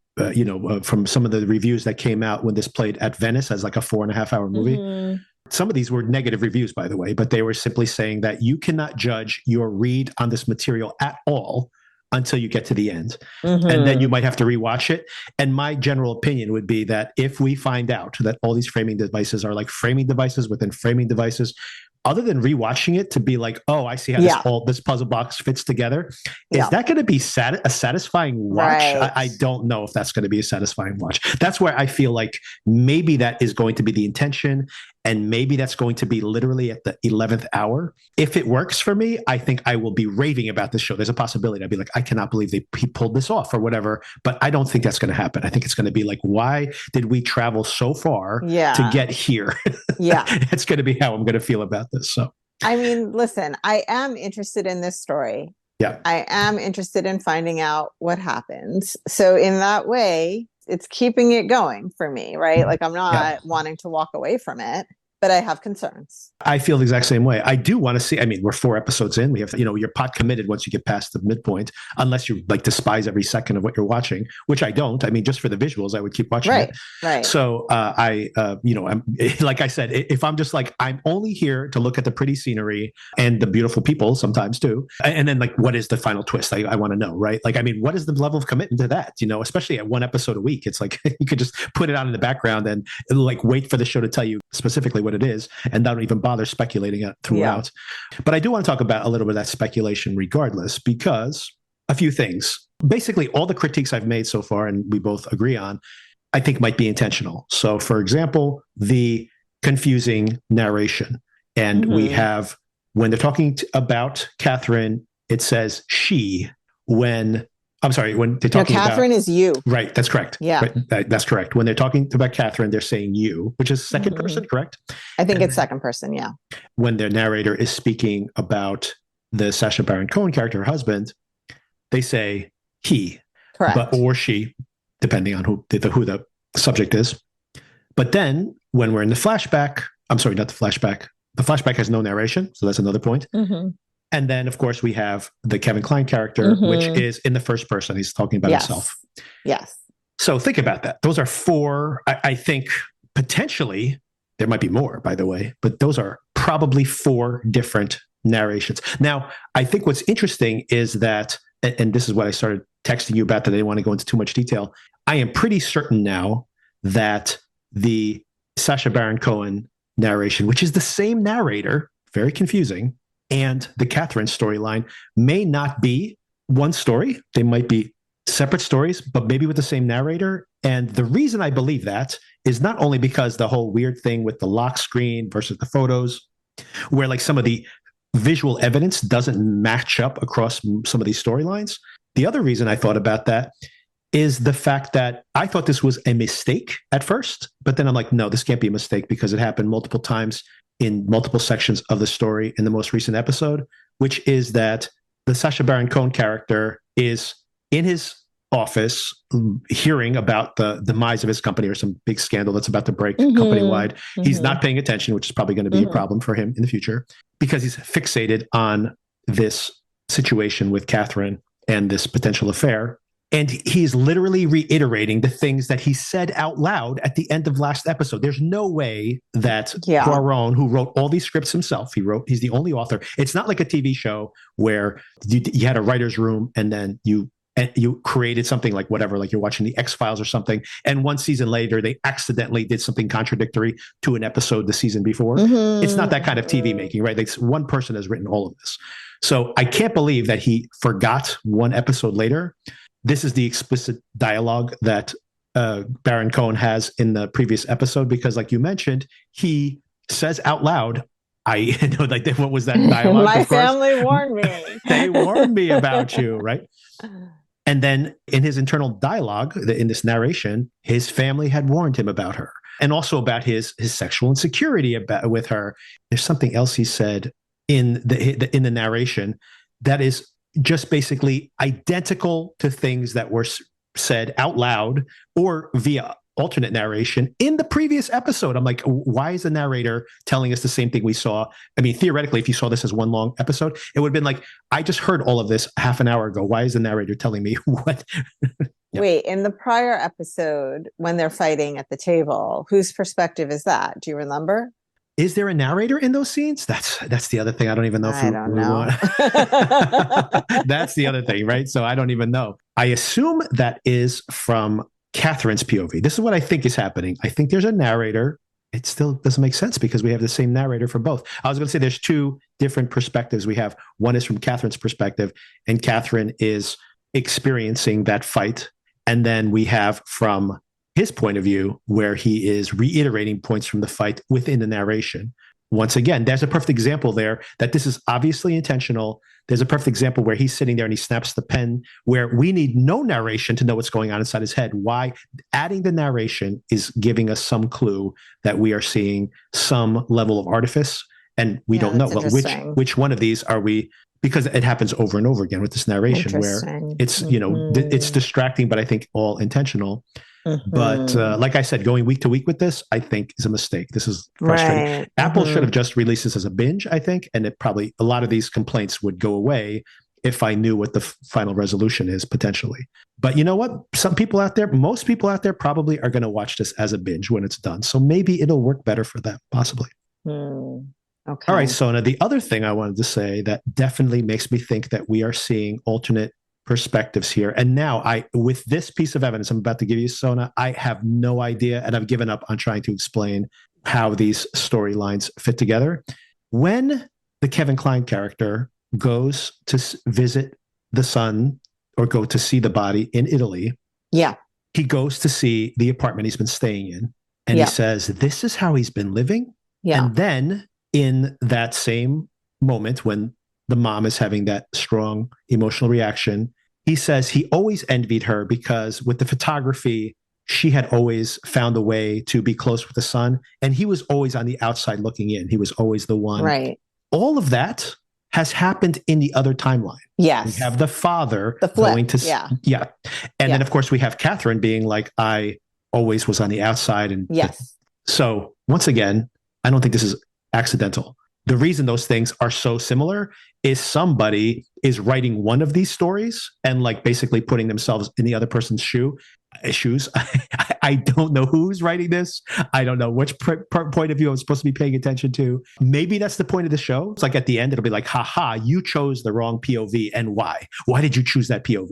from some of the reviews that came out when this played at Venice as like a 4.5-hour movie. Some of these were negative reviews, by the way, but they were simply saying that you cannot judge your read on this material at all until you get to the end. And then you might have to rewatch it. And my general opinion would be that if we find out that all these framing devices are like framing devices within framing devices, other than rewatching it to be like, oh, I see how this puzzle box fits together. Is that going to be a satisfying watch? Right. I don't know if that's going to be a satisfying watch. That's where I feel like maybe that is going to be the intention. And maybe that's going to be literally at the 11th hour. If it works for me, I think I will be raving about this show. There's a possibility I'd be like, I cannot believe he pulled this off or whatever. But I don't think that's going to happen. I think it's going to be like, why did we travel so far to get here? Yeah. That's going to be how I'm going to feel about this. So, I mean, listen, I am interested in this story. Yeah. I am interested in finding out what happens. So in that way, it's keeping it going for me, right? Like I'm not wanting to walk away from it, but I have concerns. I feel the exact same way. I do want to see, I mean, we're 4 episodes in. We have, you're pot committed once you get past the midpoint, unless you like despise every second of what you're watching, which I don't. I mean, just for the visuals, I would keep watching it. Right. So I'm, like I said, if I'm just like, I'm only here to look at the pretty scenery and the beautiful people sometimes too. And then like, what is the final twist? I want to know, right? Like, I mean, what is the level of commitment to that? Especially at 1 episode a week, it's like, you could just put it on in the background and like wait for the show to tell you specifically what it is and not even bother speculating it throughout. Yeah. But I do want to talk about a little bit of that speculation regardless, because a few things, basically all the critiques I've made so far, and we both agree on, I think might be intentional. So for example, the confusing narration. And we have, when they're talking about Catherine, it says she, when they're talking about Catherine is you. Right. That's correct. Yeah. Right, that's correct. When they're talking about Catherine, they're saying you, which is second person, correct? I think it's second person. Yeah. When their narrator is speaking about the Sacha Baron Cohen character, her husband, they say he, correct, or she, depending on who the subject is. But then when we're in the flashback, I'm sorry, not the flashback. The flashback has no narration. So that's another point. And then, of course, we have the Kevin Kline character, which is in the first person. He's talking about himself. Yes. So think about that. Those are 4, I think, potentially, there might be more, by the way, but those are probably 4 different narrations. Now, I think what's interesting is that, and this is what I started texting you about that I didn't want to go into too much detail. I am pretty certain now that the Sacha Baron Cohen narration, which is the same narrator, very confusing, and the Catherine storyline may not be one story. They might be separate stories, but maybe with the same narrator. And the reason I believe that is not only because the whole weird thing with the lock screen versus the photos, where like some of the visual evidence doesn't match up across some of these storylines. The other reason I thought about that is the fact that I thought this was a mistake at first, but then I'm like, no, this can't be a mistake because it happened multiple times in multiple sections of the story in the most recent episode, which is that the Sacha Baron Cohen character is in his office hearing about the demise of his company or some big scandal that's about to break company-wide. He's not paying attention, which is probably going to be a problem for him in the future because he's fixated on this situation with Catherine and this potential affair. And he's literally reiterating the things that he said out loud at the end of last episode. There's no way that Cuaron, who wrote all these scripts himself, he's the only author. It's not like a TV show where you had a writer's room and then you created something like whatever, like you're watching the X-Files or something. And 1 season later, they accidentally did something contradictory to an episode the season before. It's not that kind of TV making, right? Like one person has written all of this. So I can't believe that he forgot 1 episode later. This is the explicit dialogue that Baron Cohen has in the previous episode, because like you mentioned, he says out loud, I know, like, what was that dialogue? My family warned me. They warned me about you, right? And then in his internal dialogue, in this narration, his family had warned him about her and also about his sexual insecurity with her. There's something else he said in the narration that is just basically identical to things that were said out loud or via alternate narration in the previous episode. I'm like, why is the narrator telling us the same thing we saw? I mean, theoretically, if you saw this as one long episode, it would have been like, I just heard all of this half an hour ago. Why is the narrator telling me what? Wait, in the prior episode, when they're fighting at the table, whose perspective is that? Do you remember? Is there a narrator in those scenes? That's the other thing. I don't even know. I don't know. That's the other thing, right? So I don't even know. I assume that is from Catherine's POV. This is what I think is happening. I think there's a narrator. It still doesn't make sense because we have the same narrator for both. I was going to say there's 2 different perspectives. We have one is from Catherine's perspective, and Catherine is experiencing that fight. And then we have from his point of view, where he is reiterating points from the fight within the narration. Once again, there's a perfect example there that this is obviously intentional. There's a perfect example where he's sitting there and he snaps the pen, where we need no narration to know what's going on inside his head. Why? Adding the narration is giving us some clue that we are seeing some level of artifice, and we don't know which one of these are we, because it happens over and over again with this narration where it's, it's distracting, but I think all intentional. But like I said, going week to week with this, I think is a mistake. This is frustrating. Right. Apple should have just released this as a binge, I think, and it probably, a lot of these complaints would go away if I knew what the final resolution is potentially. But you know what? Some people out there, most people out there probably are going to watch this as a binge when it's done. So maybe it'll work better for them, possibly. Okay. All right, Sona, the other thing I wanted to say that definitely makes me think that we are seeing alternate perspectives here. And now with this piece of evidence I'm about to give you, Sona, I have no idea, and I've given up on trying to explain how these storylines fit together. When the Kevin Kline character goes to visit the son or go to see the body in Italy, he goes to see the apartment he's been staying in, and he says, this is how he's been living. And then in that same moment when the mom is having that strong emotional reaction, he says he always envied her because with the photography, she had always found a way to be close with the son, and he was always on the outside looking in. He was always the one. Right. All of that has happened in the other timeline. Yes. We have the father going to And then of course we have Catherine being like, I always was on the outside. And so once again, I don't think this is accidental. The reason those things are so similar is somebody is writing one of these stories and like basically putting themselves in the other person's shoes. I don't know who's writing this. I don't know which point of view I'm supposed to be paying attention to. Maybe that's the point of the show. It's like at the end, it'll be like, haha, you chose the wrong POV. And why? Why did you choose that POV?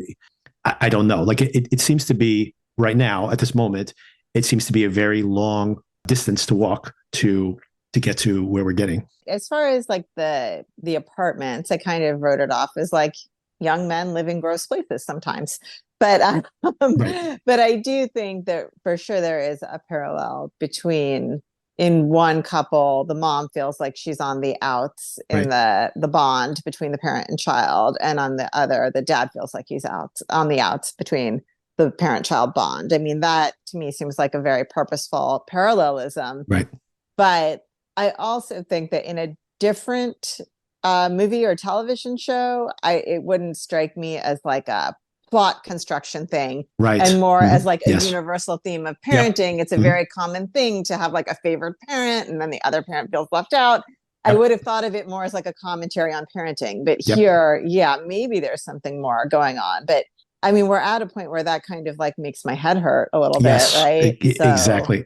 I don't know. Like it seems to be right now at this moment, it seems to be a very long distance to walk to get to where we're getting. As far as like the apartments, I kind of wrote it off as like young men live in gross places sometimes. But but I do think that for sure there is a parallel between, in one couple, the mom feels like she's on the outs in the bond between the parent and child, and on the other, the dad feels like he's out on the outs between the parent-child bond. I mean, that to me seems like a very purposeful parallelism. Right. But I also think that in a different movie or television show, it wouldn't strike me as like a plot construction thing, and more as like a universal theme of parenting. It's a very common thing to have like a favorite parent and then the other parent feels left out. I would have thought of it more as like a commentary on parenting, but here, maybe there's something more going on. But I mean, we're at a point where that kind of like makes my head hurt a little bit, right? Exactly.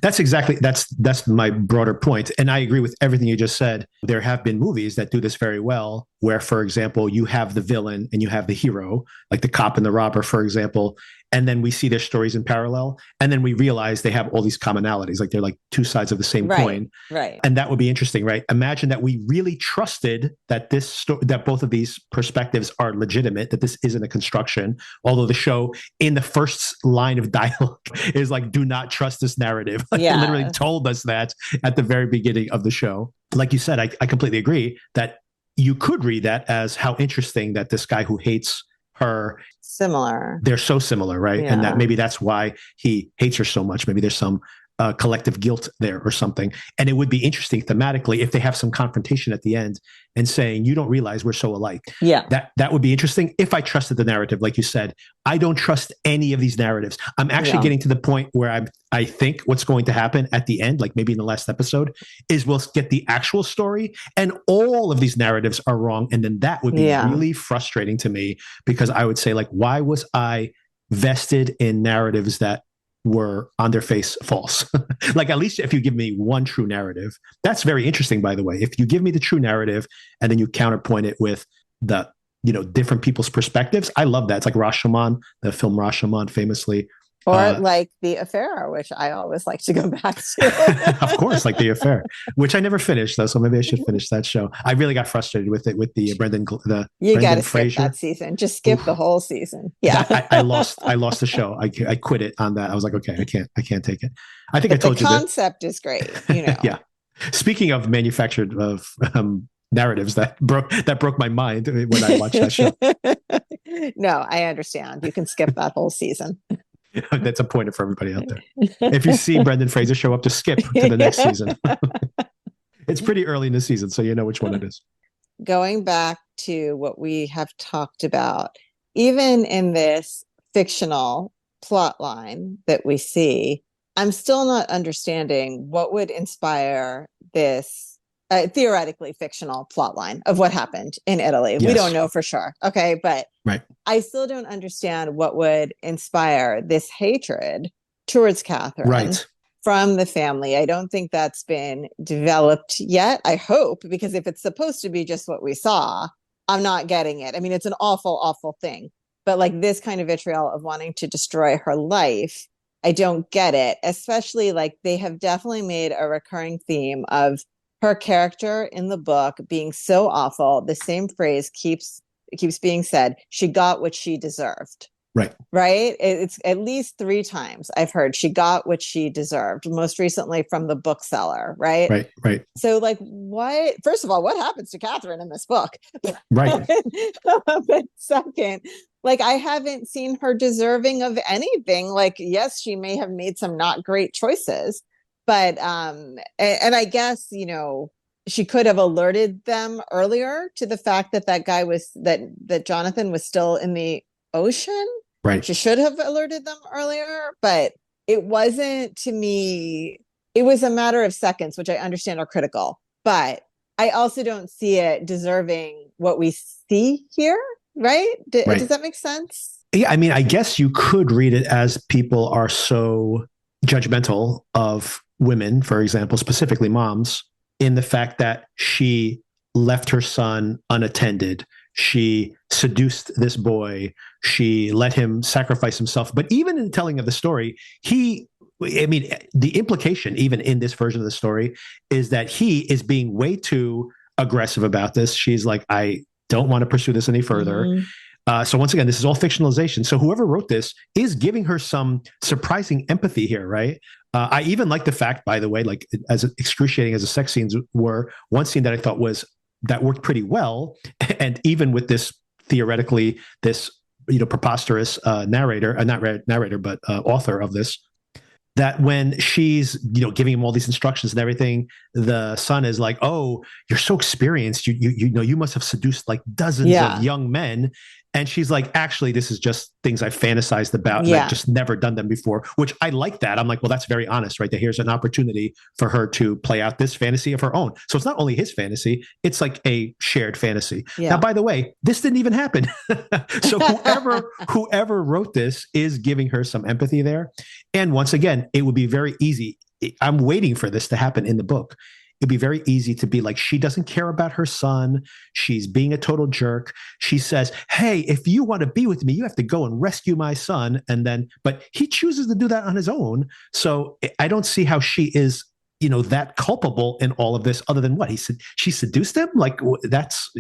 That's my broader point. And I agree with everything you just said. There have been movies that do this very well, where, for example, you have the villain and you have the hero, like the cop and the robber, for example. And then we see their stories in parallel. And then we realize they have all these commonalities, like they're like two sides of the same coin. Right. And that would be interesting, right? Imagine that we really trusted that that both of these perspectives are legitimate, that this isn't a construction. Although the show in the first line of dialogue is like, do not trust this narrative. Like, they literally told us that at the very beginning of the show. Like you said, I completely agree that you could read that as how interesting that this guy who hates her, they're so similar, right? And that maybe that's why he hates her so much. Maybe there's some collective guilt there or something. And it would be interesting thematically if they have some confrontation at the end and saying, you don't realize we're so alike. That would be interesting if I trusted the narrative. Like you said, I don't trust any of these narratives. I'm actually getting to the point where I think what's going to happen at the end, like maybe in the last episode, is we'll get the actual story and all of these narratives are wrong. And then that would be really frustrating to me, because I would say, like, why was I vested in narratives that were on their face false? Like, at least if you give me one true narrative, that's very interesting, by the way. If you give me the true narrative and then you counterpoint it with the, different people's perspectives, I love that. It's like Rashomon, the film Rashomon famously Or like The Affair, which I always like to go back to. Of course, like The Affair, which I never finished though, so maybe I should finish that show. I really got frustrated with it with the You got Brendan to skip Fraser. that season. Just skip Oof. the whole season. Yeah. I lost the show. I quit it on that. I was like, okay, I can't take it. I think But I told the you that. concept is great, you know. Yeah. Speaking of manufactured narratives that broke my mind when I watched that show. No, I understand. You can skip that whole season. That's a pointer for everybody out there. If you see Brendan Fraser show up, to skip to the next season. It's pretty early in the season, so you know which one it is. Going back to what we have talked about, even in this fictional plot line that we see, I'm still not understanding what would inspire this theoretically fictional plot line of what happened in Italy. Yes. We don't know for sure. Okay. But right. I still don't understand what would inspire this hatred towards Catherine from the family. I don't think that's been developed yet. I hope, because if it's supposed to be just what we saw, I'm not getting it. I mean, it's an awful, awful thing. But like this kind of vitriol of wanting to destroy her life, I don't get it. Especially like they have definitely made a recurring theme of her character in the book being so awful. The same phrase keeps being said. She got what she deserved. Right. It's at least 3 times I've heard she got what she deserved, most recently from the bookseller. Right. So like what, first of all, what happens to Catherine in this book? Right. But second, like I haven't seen her deserving of anything. Like, yes, she may have made some not great choices, but and I guess, you know, she could have alerted them earlier to the fact that guy was that Jonathan was still in the ocean. Right. She should have alerted them earlier, but it wasn't, to me, it was a matter of seconds, which I understand are critical, but I also don't see it deserving what we see here. Right. Does that make sense? Yeah. I mean, I guess you could read it as people are so judgmental of women, for example, specifically moms, in the fact that she left her son unattended. She seduced this boy. She let him sacrifice himself. But even in the telling of the story, the implication, even in this version of the story, is that he is being way too aggressive about this. She's like, I don't want to pursue this any further. Mm-hmm. So once again, this is all fictionalization. So whoever wrote this is giving her some surprising empathy here, right? I even like the fact, by the way, like as excruciating as the sex scenes were, one scene that I thought that worked pretty well, and even with this theoretically, this preposterous author of this, that when she's giving him all these instructions and everything, the son is like, "Oh, you're so experienced. You must have seduced like dozens of young men." And she's like, "Actually, this is just things I fantasized about. And I've just never done them before," which I like that. I'm like, well, that's very honest, right? That here's an opportunity for her to play out this fantasy of her own. So it's not only his fantasy, it's like a shared fantasy. Yeah. Now, by the way, this didn't even happen. So whoever wrote this is giving her some empathy there. And once again, it would be very easy. I'm waiting for this to happen in the book. It'd be very easy to be like, she doesn't care about her son. She's being a total jerk. She says, "Hey, if you want to be with me, you have to go and rescue my son." But he chooses to do that on his own. So I don't see how she is, that culpable in all of this, other than what he said. She seduced him. Like that's,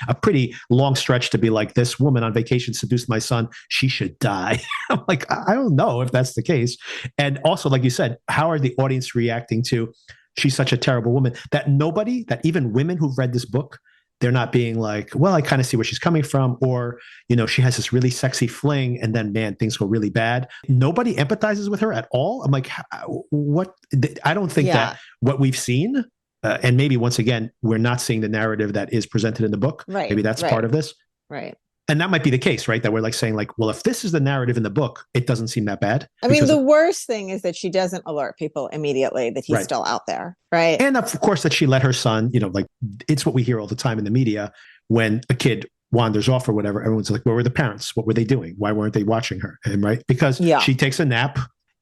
a pretty long stretch to be like, this woman on vacation seduced my son. She should die. I'm like, I don't know if that's the case. And also, like you said, how are the audience reacting to, she's such a terrible woman, that even women who've read this book, they're not being like, well, I kind of see where she's coming from. Or, she has this really sexy fling and then, man, things go really bad. Nobody empathizes with her at all. I'm like, what? I don't think that what we've seen, and maybe once again, we're not seeing the narrative that is presented in the book. Right. Maybe that's part of this. Right. And that might be the case, right? That we're like saying like, well, if this is the narrative in the book, it doesn't seem that bad. I mean, the worst thing is that she doesn't alert people immediately that he's still out there, right? And of course that she let her son, like it's what we hear all the time in the media when a kid wanders off or whatever. Everyone's like, where were the parents? What were they doing? Why weren't they watching her? And because she takes a nap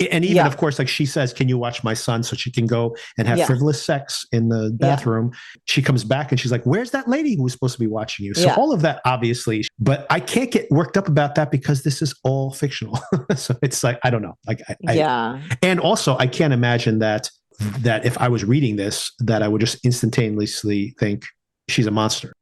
And even, of course, like she says, can you watch my son, so she can go and have frivolous sex in the bathroom. She comes back and she's like, where's that lady who was supposed to be watching you? So all of that, obviously, but I can't get worked up about that because this is all fictional. So it's like, I don't know. Like, and also I can't imagine that if I was reading this, that I would just instantaneously think she's a monster.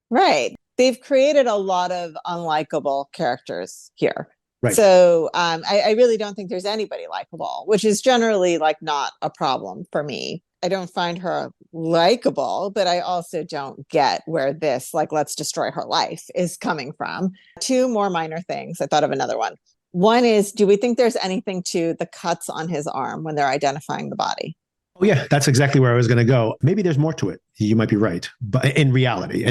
Right. They've created a lot of unlikable characters here. Right. So I really don't think there's anybody likable, which is generally like not a problem for me. I don't find her likable, but I also don't get where this, like, let's destroy her life is coming from. Two more minor things. I thought of another one. One is, do we think there's anything to the cuts on his arm when they're identifying the body? Oh, yeah, that's exactly where I was going to go. Maybe there's more to it. You might be right, but in reality,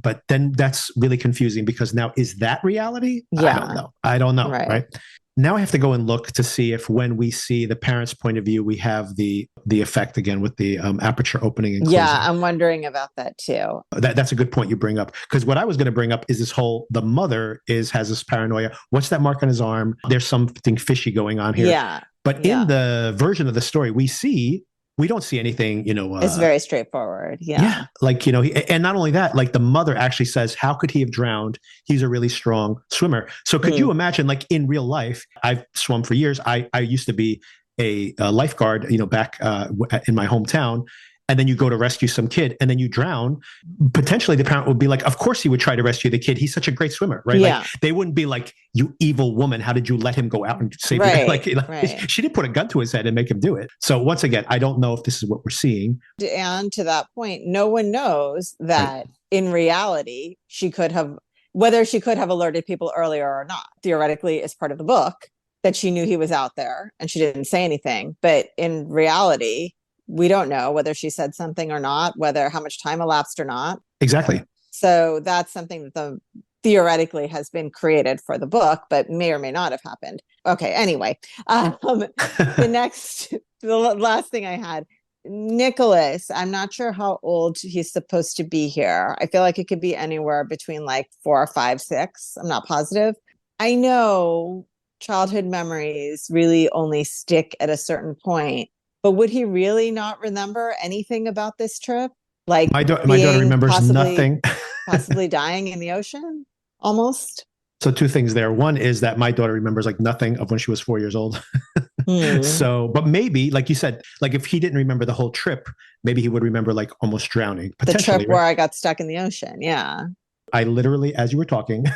but then that's really confusing because now, is that reality? Yeah. I don't know. Right. Now I have to go and look to see if when we see the parents' point of view, we have the effect again with the aperture opening and closing. Yeah, I'm wondering about that too. That's a good point you bring up, because what I was going to bring up is this whole, the mother has this paranoia. What's that mark on his arm? There's something fishy going on here. Yeah. But in the version of the story we don't see anything, it's very straightforward. Yeah. Like, and not only that, like the mother actually says, how could he have drowned? He's a really strong swimmer. So could you imagine, like in real life, I've swum for years. I used to be a lifeguard, back in my hometown. And then you go to rescue some kid and then you drown. Potentially the parent would be like, of course he would try to rescue the kid. He's such a great swimmer, right? Yeah. Like, they wouldn't be like, you evil woman, how did you let him go out and save you? Like, she didn't put a gun to his head and make him do it. So once again, I don't know if this is what we're seeing. And to that point, no one knows that in reality, whether she could have alerted people earlier or not. Theoretically, as part of the book, that she knew he was out there and she didn't say anything. But in reality, we don't know whether she said something or not, how much time elapsed or not. Exactly. So that's something that theoretically has been created for the book, but may or may not have happened. Okay. Anyway, the last thing I had, Nicholas, I'm not sure how old he's supposed to be here. I feel like it could be anywhere between like 4 or 5, 6. I'm not positive. I know childhood memories really only stick at a certain point. But would he really not remember anything about this trip? Like my daughter remembers nothing. Possibly dying in the ocean, almost. So two things there. One is that my daughter remembers like nothing of when she was 4 years old. So, but maybe, like you said, like if he didn't remember the whole trip, maybe he would remember like almost drowning. The trip where I got stuck in the ocean. Yeah. I literally, as you were talking,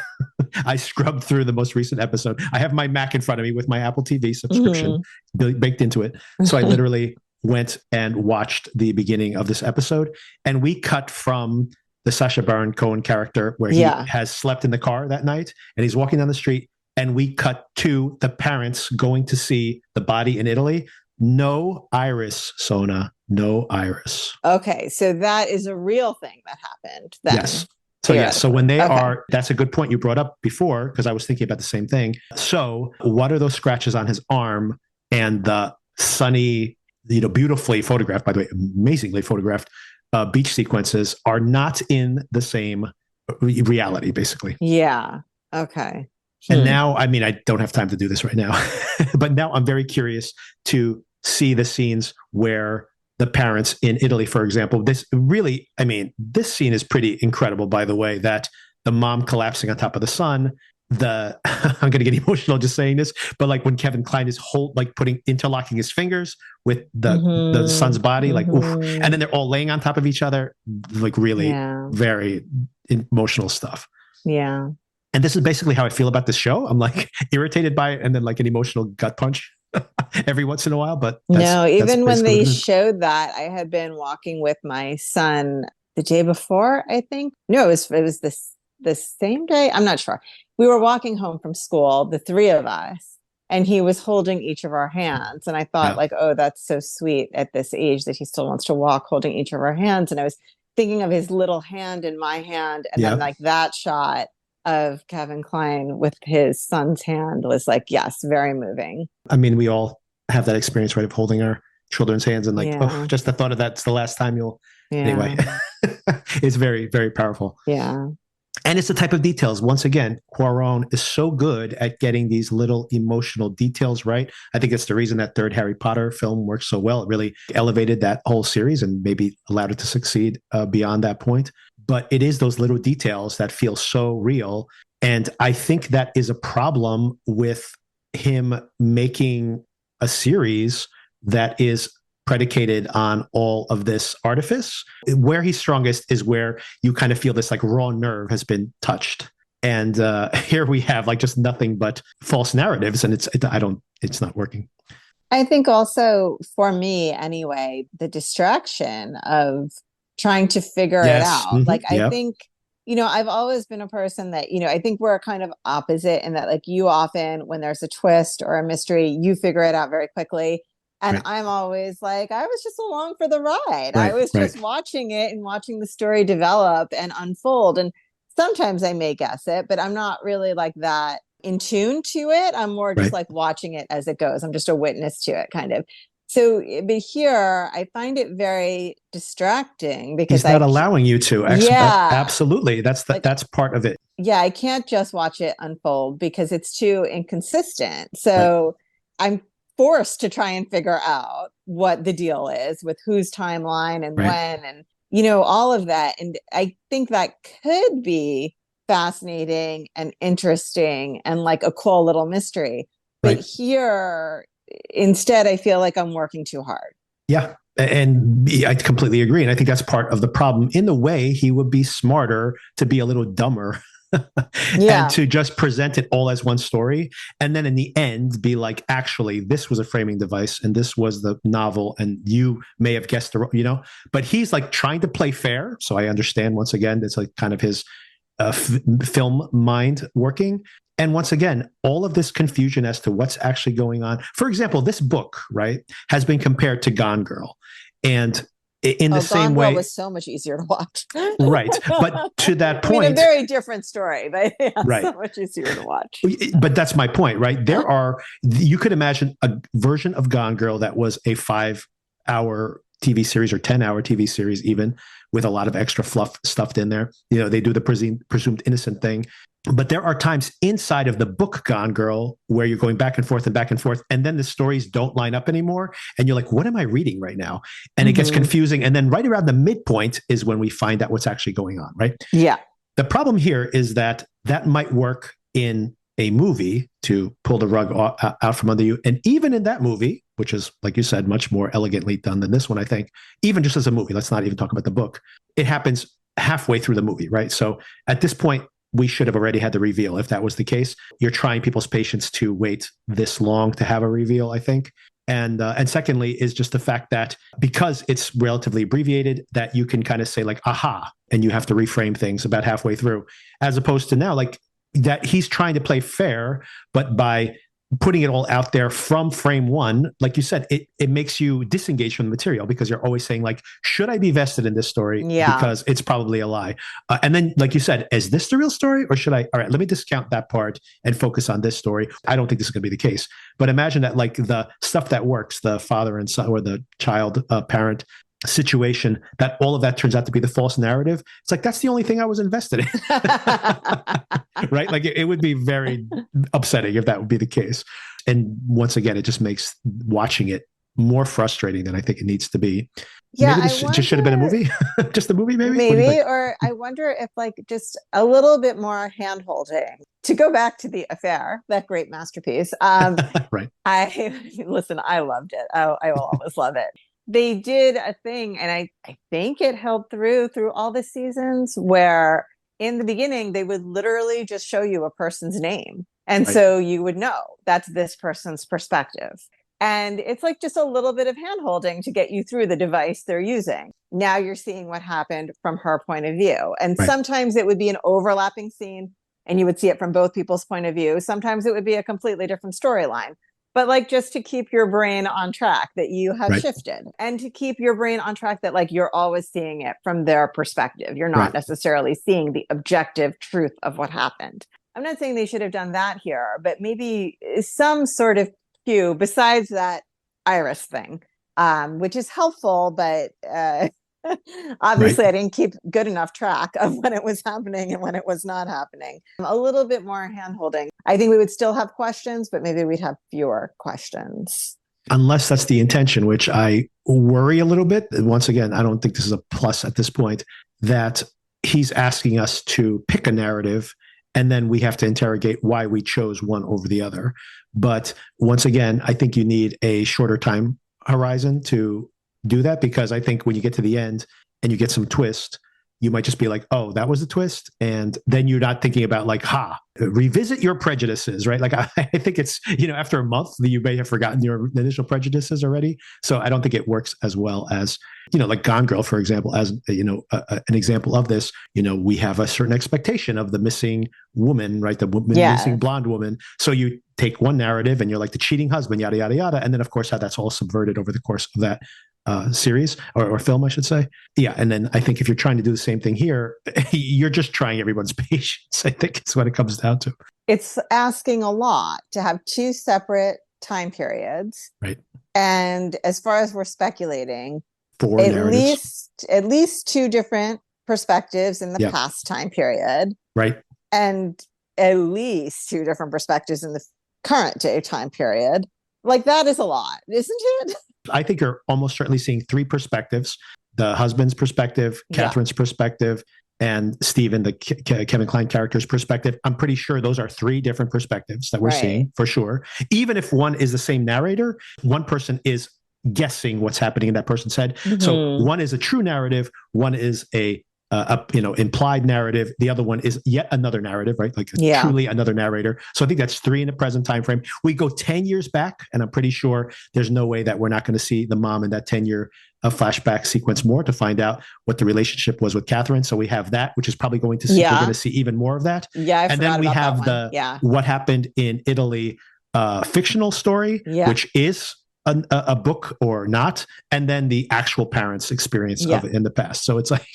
I scrubbed through the most recent episode. I have my Mac in front of me with my Apple TV subscription baked into it. So I literally went and watched the beginning of this episode, and we cut from the Sacha Baron Cohen character where he has slept in the car that night and he's walking down the street, and we cut to the parents going to see the body in Italy. No iris, Sona, no iris. Okay. So that is a real thing that happened then. Yes. So yes, so when they are, that's a good point you brought up before, because I was thinking about the same thing. So what are those scratches on his arm and the sunny, beautifully photographed, by the way, amazingly photographed beach sequences are not in the same reality, basically. Yeah. Okay. And now, I mean, I don't have time to do this right now, but now I'm very curious to see the scenes where the parents in Italy, for example, this scene is pretty incredible, by the way, that the mom collapsing on top of the son, I'm going to get emotional just saying this, but like when Kevin Kline is interlocking his fingers with the son's body, like, oof. And then they're all laying on top of each other, like really very emotional stuff. Yeah. And this is basically how I feel about this show. I'm like irritated by it and then like an emotional gut punch every once in a while. But even when they showed that, I had been walking with my son the day before, I think. No, it was the same day. I'm not sure. We were walking home from school, the three of us, and he was holding each of our hands. And I thought like, oh, that's so sweet at this age that he still wants to walk holding each of our hands. And I was thinking of his little hand in my hand. And then like that shot of Kevin Kline with his son's hand was like, yes, very moving. I mean, we all have that experience, right, of holding our children's hands and like, oh, just the thought of that's the last time you'll, anyway, it's very, very powerful. Yeah. And it's the type of details. Once again, Cuaron is so good at getting these little emotional details right. I think it's the reason that third Harry Potter film works so well. It really elevated that whole series and maybe allowed it to succeed beyond that point. But it is those little details that feel so real. And I think that is a problem with him making a series that is predicated on all of this artifice. Where he's strongest is where you kind of feel this like raw nerve has been touched. And here we have like just nothing but false narratives, and it's not working. I think also for me anyway, the distraction of trying to figure it Yes. out. Like I Yep. think, I've always been a person that, I think we're kind of opposite in that like you often, when there's a twist or a mystery, you figure it out very quickly. And Right. I'm always like, I was just along for the ride. I Right. was Right. just watching it and watching the story develop and unfold. And sometimes I may guess it, but I'm not really like that in tune to it. I'm more just Right. like watching it as it goes. I'm just a witness to it, kind of. So, but here I find it very distracting because He's not allowing you to. yeah, Absolutely. like, That's part of it. yeah, I can't just watch it unfold because it's too inconsistent. Right. So I'm forced to try and figure out what the deal is with whose timeline and Right. when, and, all of that. And I think that could be fascinating and interesting and like a cool little mystery. But Right. here, instead, I feel like I'm working too hard. Yeah. And I completely agree. And I think that's part of the problem. In the way, he would be smarter to be a little dumber Yeah. and to just present it all as one story. And then in the end, be like, actually, this was a framing device and this was the novel. And you may have guessed but he's like trying to play fair. So I understand once again, it's like kind of his film mind working. And once again, all of this confusion as to what's actually going on. For example, this book, right, has been compared to Gone Girl. And in the same Gone Girl way, was so much easier to watch. Right. But to that point, I mean, a very different story, but yeah, right. So much easier to watch. But that's my point, right? You could imagine a version of Gone Girl that was a 5-hour TV series or 10-hour TV series, even with a lot of extra fluff stuffed in there. They do the presumed innocent thing. But there are times inside of the book Gone Girl where you're going back and forth, and then the stories don't line up anymore. And you're like, what am I reading right now? And it gets confusing. And then right around the midpoint is when we find out what's actually going on, right? Yeah. The problem here is that might work in a movie to pull the rug out from under you. And even in that movie, which is, like you said, much more elegantly done than this one, I think, even just as a movie, let's not even talk about the book. It happens halfway through the movie, right? So at this point, we should have already had the reveal. If that was the case, you're trying people's patience to wait this long to have a reveal, I think. And secondly is just the fact that because it's relatively abbreviated, that you can kind of say like, aha, and you have to reframe things about halfway through, as opposed to now, like that he's trying to play fair, but by putting it all out there from frame one, like you said, it makes you disengage from the material because you're always saying like, should I be vested in this story? Yeah. Because it's probably a lie. And then, like you said, is this the real story or should I, all right, let me discount that part and focus on this story. I don't think this is going to be the case, but imagine that like the stuff that works, the father and son or the child parent situation, that all of that turns out to be the false narrative. It's like, that's the only thing I was invested in. Right? Like it would be very upsetting if that would be the case. And once again, it just makes watching it more frustrating than I think it needs to be. Yeah, maybe this just should have been a movie. Just a movie, maybe? Maybe, or I wonder if like just a little bit more hand holding. To go back to The Affair, that great masterpiece. Right. I loved it. I will always love it. They did a thing, and I think it held through all the seasons, where in the beginning they would literally just show you a person's name, and so you would know that's this person's perspective. And it's like just a little bit of hand holding to get you through the device they're using. Now you're seeing what happened from her point of view. And sometimes it would be an overlapping scene and you would see it from both people's point of view. Sometimes it would be a completely different storyline. But like just to keep your brain on track that you have shifted, and to keep your brain on track that like you're always seeing it from their perspective. You're not necessarily seeing the objective truth of what happened. I'm not saying they should have done that here, but maybe some sort of cue besides that iris thing, which is helpful, but Right. Obviously, I didn't keep good enough track of when it was happening and when it was not happening. A little bit more hand holding. I think we would still have questions, but maybe we'd have fewer questions. Unless that's the intention, which I worry a little bit. Once again, I don't think this is a plus at this point, that he's asking us to pick a narrative and then we have to interrogate why we chose one over the other. But once again, I think you need a shorter time horizon to do that, because I think when you get to the end and you get some twist, you might just be like, oh, that was a twist. And then you're not thinking about like, revisit your prejudices, right? Like, I think it's, after a month, you may have forgotten your initial prejudices already. So I don't think it works as well as, like Gone Girl, for example, as, an example of this. We have a certain expectation of the missing woman, right? The missing blonde woman. So you take one narrative and you're like the cheating husband, yada, yada, yada. And then, of course, how that's all subverted over the course of that series or film, I should say. Yeah. And then I think if you're trying to do the same thing here, you're just trying everyone's patience. I think it's what it comes down to. It's asking a lot to have two separate time periods. Right. And as far as we're speculating, four narratives. At least two different perspectives in the past time period. Right. And at least two different perspectives in the current day time period. Like, that is a lot, isn't it? I think you're almost certainly seeing three perspectives: the husband's perspective, Catherine's perspective, and Stephen, the Kevin Kline character's perspective. I'm pretty sure those are three different perspectives that we're seeing for sure. Even if one is the same narrator, one person is guessing what's happening in that person's head. Mm-hmm. So one is a true narrative, one is a implied narrative. The other one is yet another narrative, right? Like truly another narrator. So I think that's three in the present time frame. We go 10 years back, and I'm pretty sure there's no way that we're not going to see the mom in that 10-year flashback sequence more to find out what the relationship was with Catherine. So we have that, which is probably going to see, we're going to see even more of that. Yeah. And then we have what happened in Italy fictional story, which is a book or not, and then the actual parents' experience of it in the past. So it's like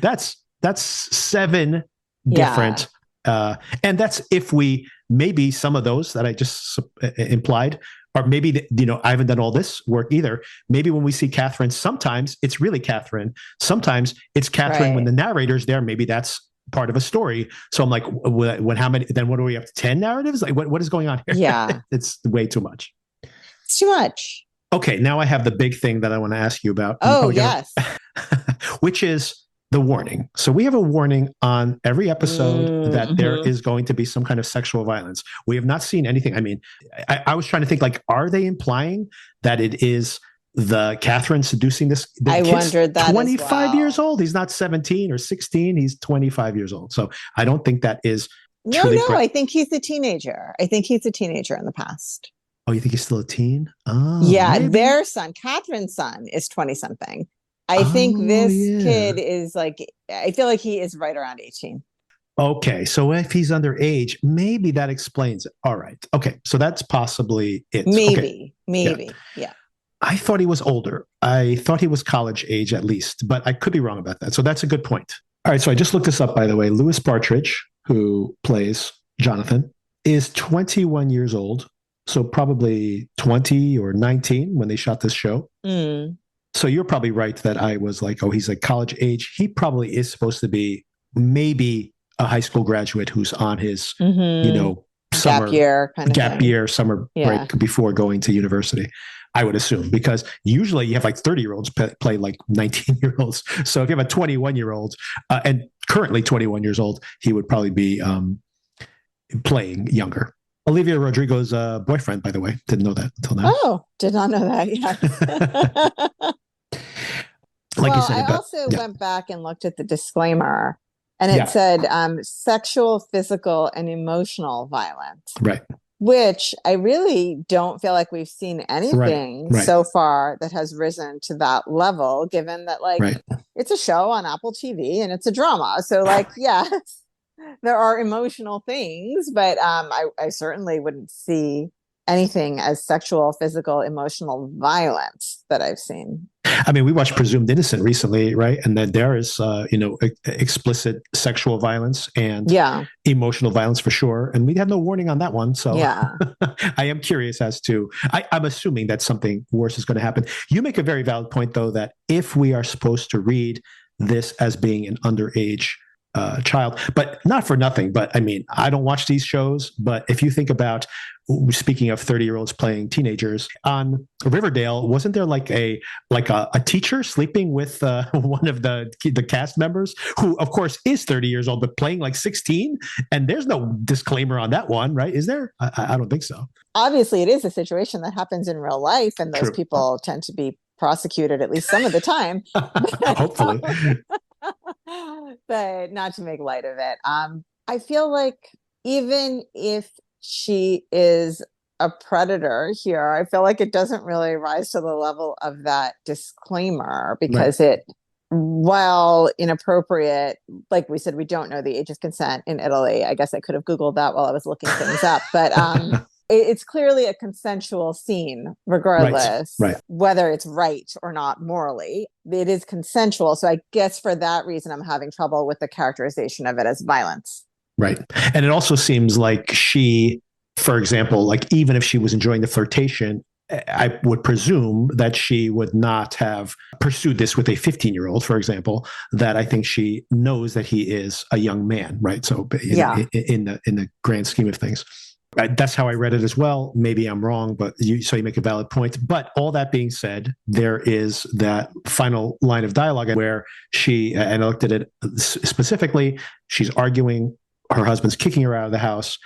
that's seven different, and that's if we maybe some of those that I just implied, or maybe I haven't done all this work either. Maybe when we see Catherine, sometimes it's really Catherine, sometimes it's Catherine when the narrator's there. Maybe that's part of a story. So I'm like, when how many? Then what do we have? 10 narratives? Like what is going on here? Yeah, it's way too much. It's too much. Okay, now I have the big thing that I want to ask you about. Oh, yes. Which is the warning. So we have a warning on every episode that there is going to be some kind of sexual violence. We have not seen anything. I mean, I was trying to think, like, are they implying that it is the Catherine seducing this? I wondered that 25 years old. He's not 17 or 16. He's 25 years old. So I don't think that is. No, I think he's a teenager. I think he's a teenager in the past. Oh, you think he's still a teen? Oh, yeah, maybe. Their son, Catherine's son, is 20-something. I think this kid is like, I feel like he is right around 18. Okay, so if he's underage, maybe that explains it. All right. Okay, so that's possibly it. Maybe, yeah. I thought he was older. I thought he was college age at least, but I could be wrong about that. So that's a good point. All right, so I just looked this up, by the way. Louis Partridge, who plays Jonathan, is 21 years old. So probably 20 or 19 when they shot this show. So you're probably right that I was like, oh, he's like college age. He probably is supposed to be maybe a high school graduate who's on his, summer gap year, summer break before going to university. I would assume, because usually you have like 30-year-olds play like 19-year-olds. So if you have a 21-year-old and currently 21 years old, he would probably be playing younger. Olivia Rodrigo's boyfriend, by the way. Didn't know that until now. Oh, did not know that yet. Like you said, I also went back and looked at the disclaimer, and it said sexual, physical, and emotional violence. Right. Which I really don't feel like we've seen anything so far that has risen to that level, given that it's a show on Apple TV and it's a drama. So yes. There are emotional things, but I certainly wouldn't see anything as sexual, physical, emotional violence that I've seen. I mean, we watched Presumed Innocent recently, right? And then there is, explicit sexual violence and emotional violence for sure. And we had no warning on that one. So I am curious as to, I'm assuming that something worse is going to happen. You make a very valid point, though, that if we are supposed to read this as being an underage child, but not for nothing. But I mean, I don't watch these shows, but if you think about, speaking of 30-year-olds playing teenagers on Riverdale, wasn't there like a teacher sleeping with one of the cast members who, of course, is 30 years old, but playing like 16? And there's no disclaimer on that one, right? Is there? I don't think so. Obviously, it is a situation that happens in real life, and those people tend to be prosecuted at least some of the time. Hopefully. But not to make light of it. I feel like even if she is a predator here, I feel like it doesn't really rise to the level of that disclaimer, because it, while inappropriate, like we said, we don't know the age of consent in Italy. I guess I could have Googled that while I was looking things up, but it's clearly a consensual scene, regardless whether it's right or not morally. It is consensual. So I guess for that reason, I'm having trouble with the characterization of it as violence. Right. And it also seems like she, for example, like even if she was enjoying the flirtation, I would presume that she would not have pursued this with a 15-year-old, for example, that I think she knows that he is a young man, right? So in the grand scheme of things. That's how I read it as well. Maybe I'm wrong, but you make a valid point. But all that being said, there is that final line of dialogue where she, and I looked at it specifically, she's arguing, her husband's kicking her out of the house,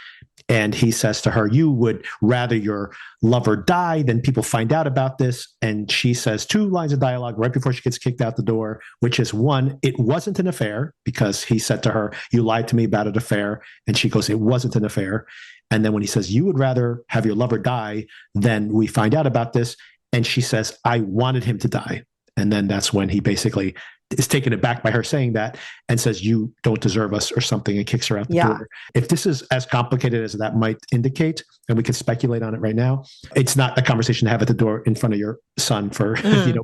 and he says to her, "You would rather your lover die than people find out about this." And she says 2 lines of dialogue right before she gets kicked out the door, which is, one, it wasn't an affair, because he said to her, "You lied to me about an affair." And she goes, "It wasn't an affair." And then when he says, "You would rather have your lover die than we find out about this," and she says, "I wanted him to die." And then that's when he basically is taken aback by her saying that and says, "You don't deserve us," or something, and kicks her out the door. If this is as complicated as that might indicate, and we can speculate on it right now, it's not a conversation to have at the door in front of your son for,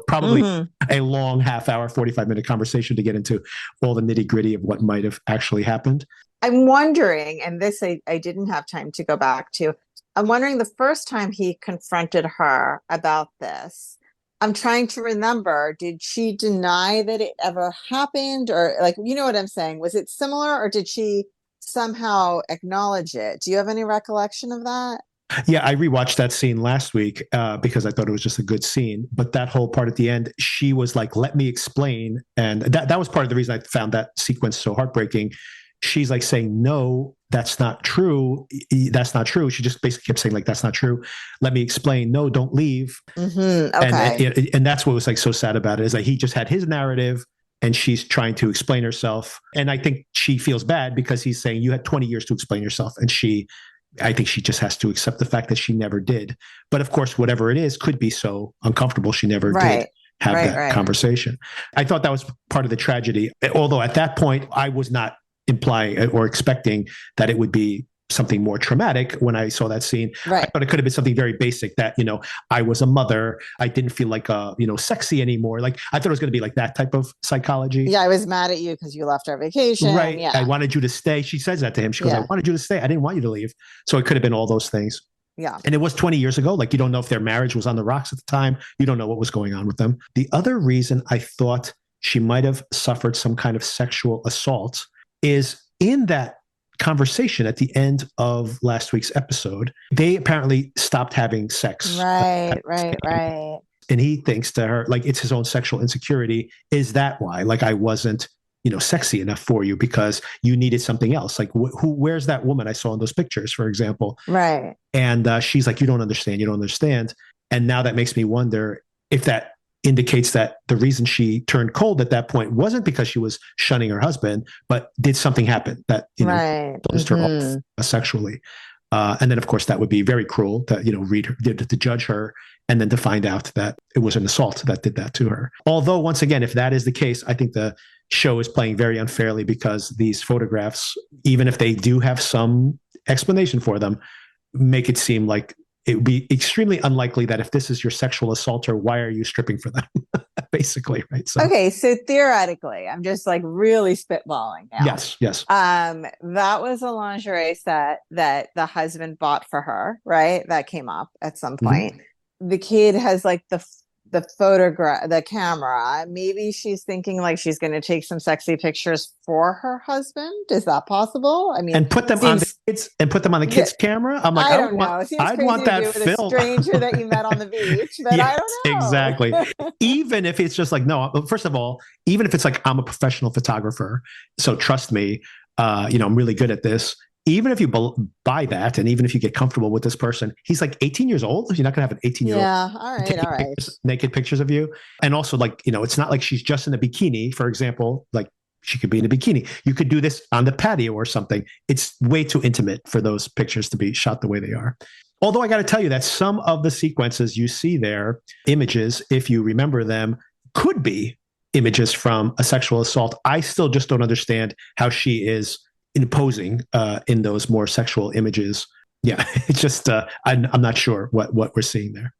probably a long half-hour, 45-minute conversation to get into all the nitty-gritty of what might have actually happened. I'm wondering, and this I didn't have time to go back to, I'm wondering the first time he confronted her about this, I'm trying to remember, did she deny that it ever happened? Or, like, you know what I'm saying? Was it similar, or did she somehow acknowledge it? Do you have any recollection of that? Yeah, I rewatched that scene last week because I thought it was just a good scene. But that whole part at the end, she was like, "Let me explain." And that was part of the reason I found that sequence so heartbreaking. She's like saying, "No, that's not true. That's not true." She just basically kept saying, like, "That's not true. Let me explain. No, don't leave." Okay. And that's what was like so sad about it, is that he just had his narrative and she's trying to explain herself. And I think she feels bad because he's saying, "You had 20 years to explain yourself." And I think she just has to accept the fact that she never did. But of course, whatever it is could be so uncomfortable. She never did have that conversation. I thought that was part of the tragedy. Although at that point, I was not implying or expecting that it would be something more traumatic when I saw that scene. I thought it could have been something very basic, that, I was a mother. I didn't feel like, sexy anymore. Like, I thought it was going to be like that type of psychology. Yeah, I was mad at you because you left our vacation. Right. Yeah. I wanted you to stay. She says that to him. She goes, "I wanted you to stay. I didn't want you to leave." So it could have been all those things. Yeah. And it was 20 years ago. Like, you don't know if their marriage was on the rocks at the time. You don't know what was going on with them. The other reason I thought she might have suffered some kind of sexual assault is in that conversation at the end of last week's episode. They apparently stopped having sex. Right. And he thinks to her, like, it's his own sexual insecurity. Is that why? Like, I wasn't, sexy enough for you because you needed something else. Like, where's that woman I saw in those pictures, for example? Right. And she's like, you don't understand. And now that makes me wonder if that indicates that the reason she turned cold at that point wasn't because she was shunning her husband, but did something happen that, closed her off sexually. And then, of course, that would be very cruel to, read her, to judge her, and then to find out that it was an assault that did that to her. Although, once again, if that is the case, I think the show is playing very unfairly, because these photographs, even if they do have some explanation for them, make it seem like it would be extremely unlikely that if this is your sexual assaulter, why are you stripping for them? Basically, right? So okay, so theoretically, I'm just like really spitballing now. yes. That was a lingerie set that the husband bought for her, right? That came up at some point. The kid has like the photograph, the camera. Maybe she's thinking like she's going to take some sexy pictures for her husband. Is that possible? I mean, and put them on the kids and put them on the kids' camera. I'm like, I don't know. It seems I'd crazy want to that do with film. a stranger that you met on the beach. But yes, I don't know. Exactly. Even if it's just like, no, first of all, even if it's like, I'm a professional photographer, so trust me, I'm really good at this. Even if you buy that, and even if you get comfortable with this person, he's like 18 years old. You're not going to have an 18-year-old. Yeah. All right. Naked pictures of you. And also, like, it's not like she's just in a bikini, for example. Like, she could be in a bikini. You could do this on the patio or something. It's way too intimate for those pictures to be shot the way they are. Although I got to tell you that some of the sequences you see there, images, if you remember them, could be images from a sexual assault. I still just don't understand how she is imposing in those more sexual images. Yeah, it's just I'm not sure what we're seeing there.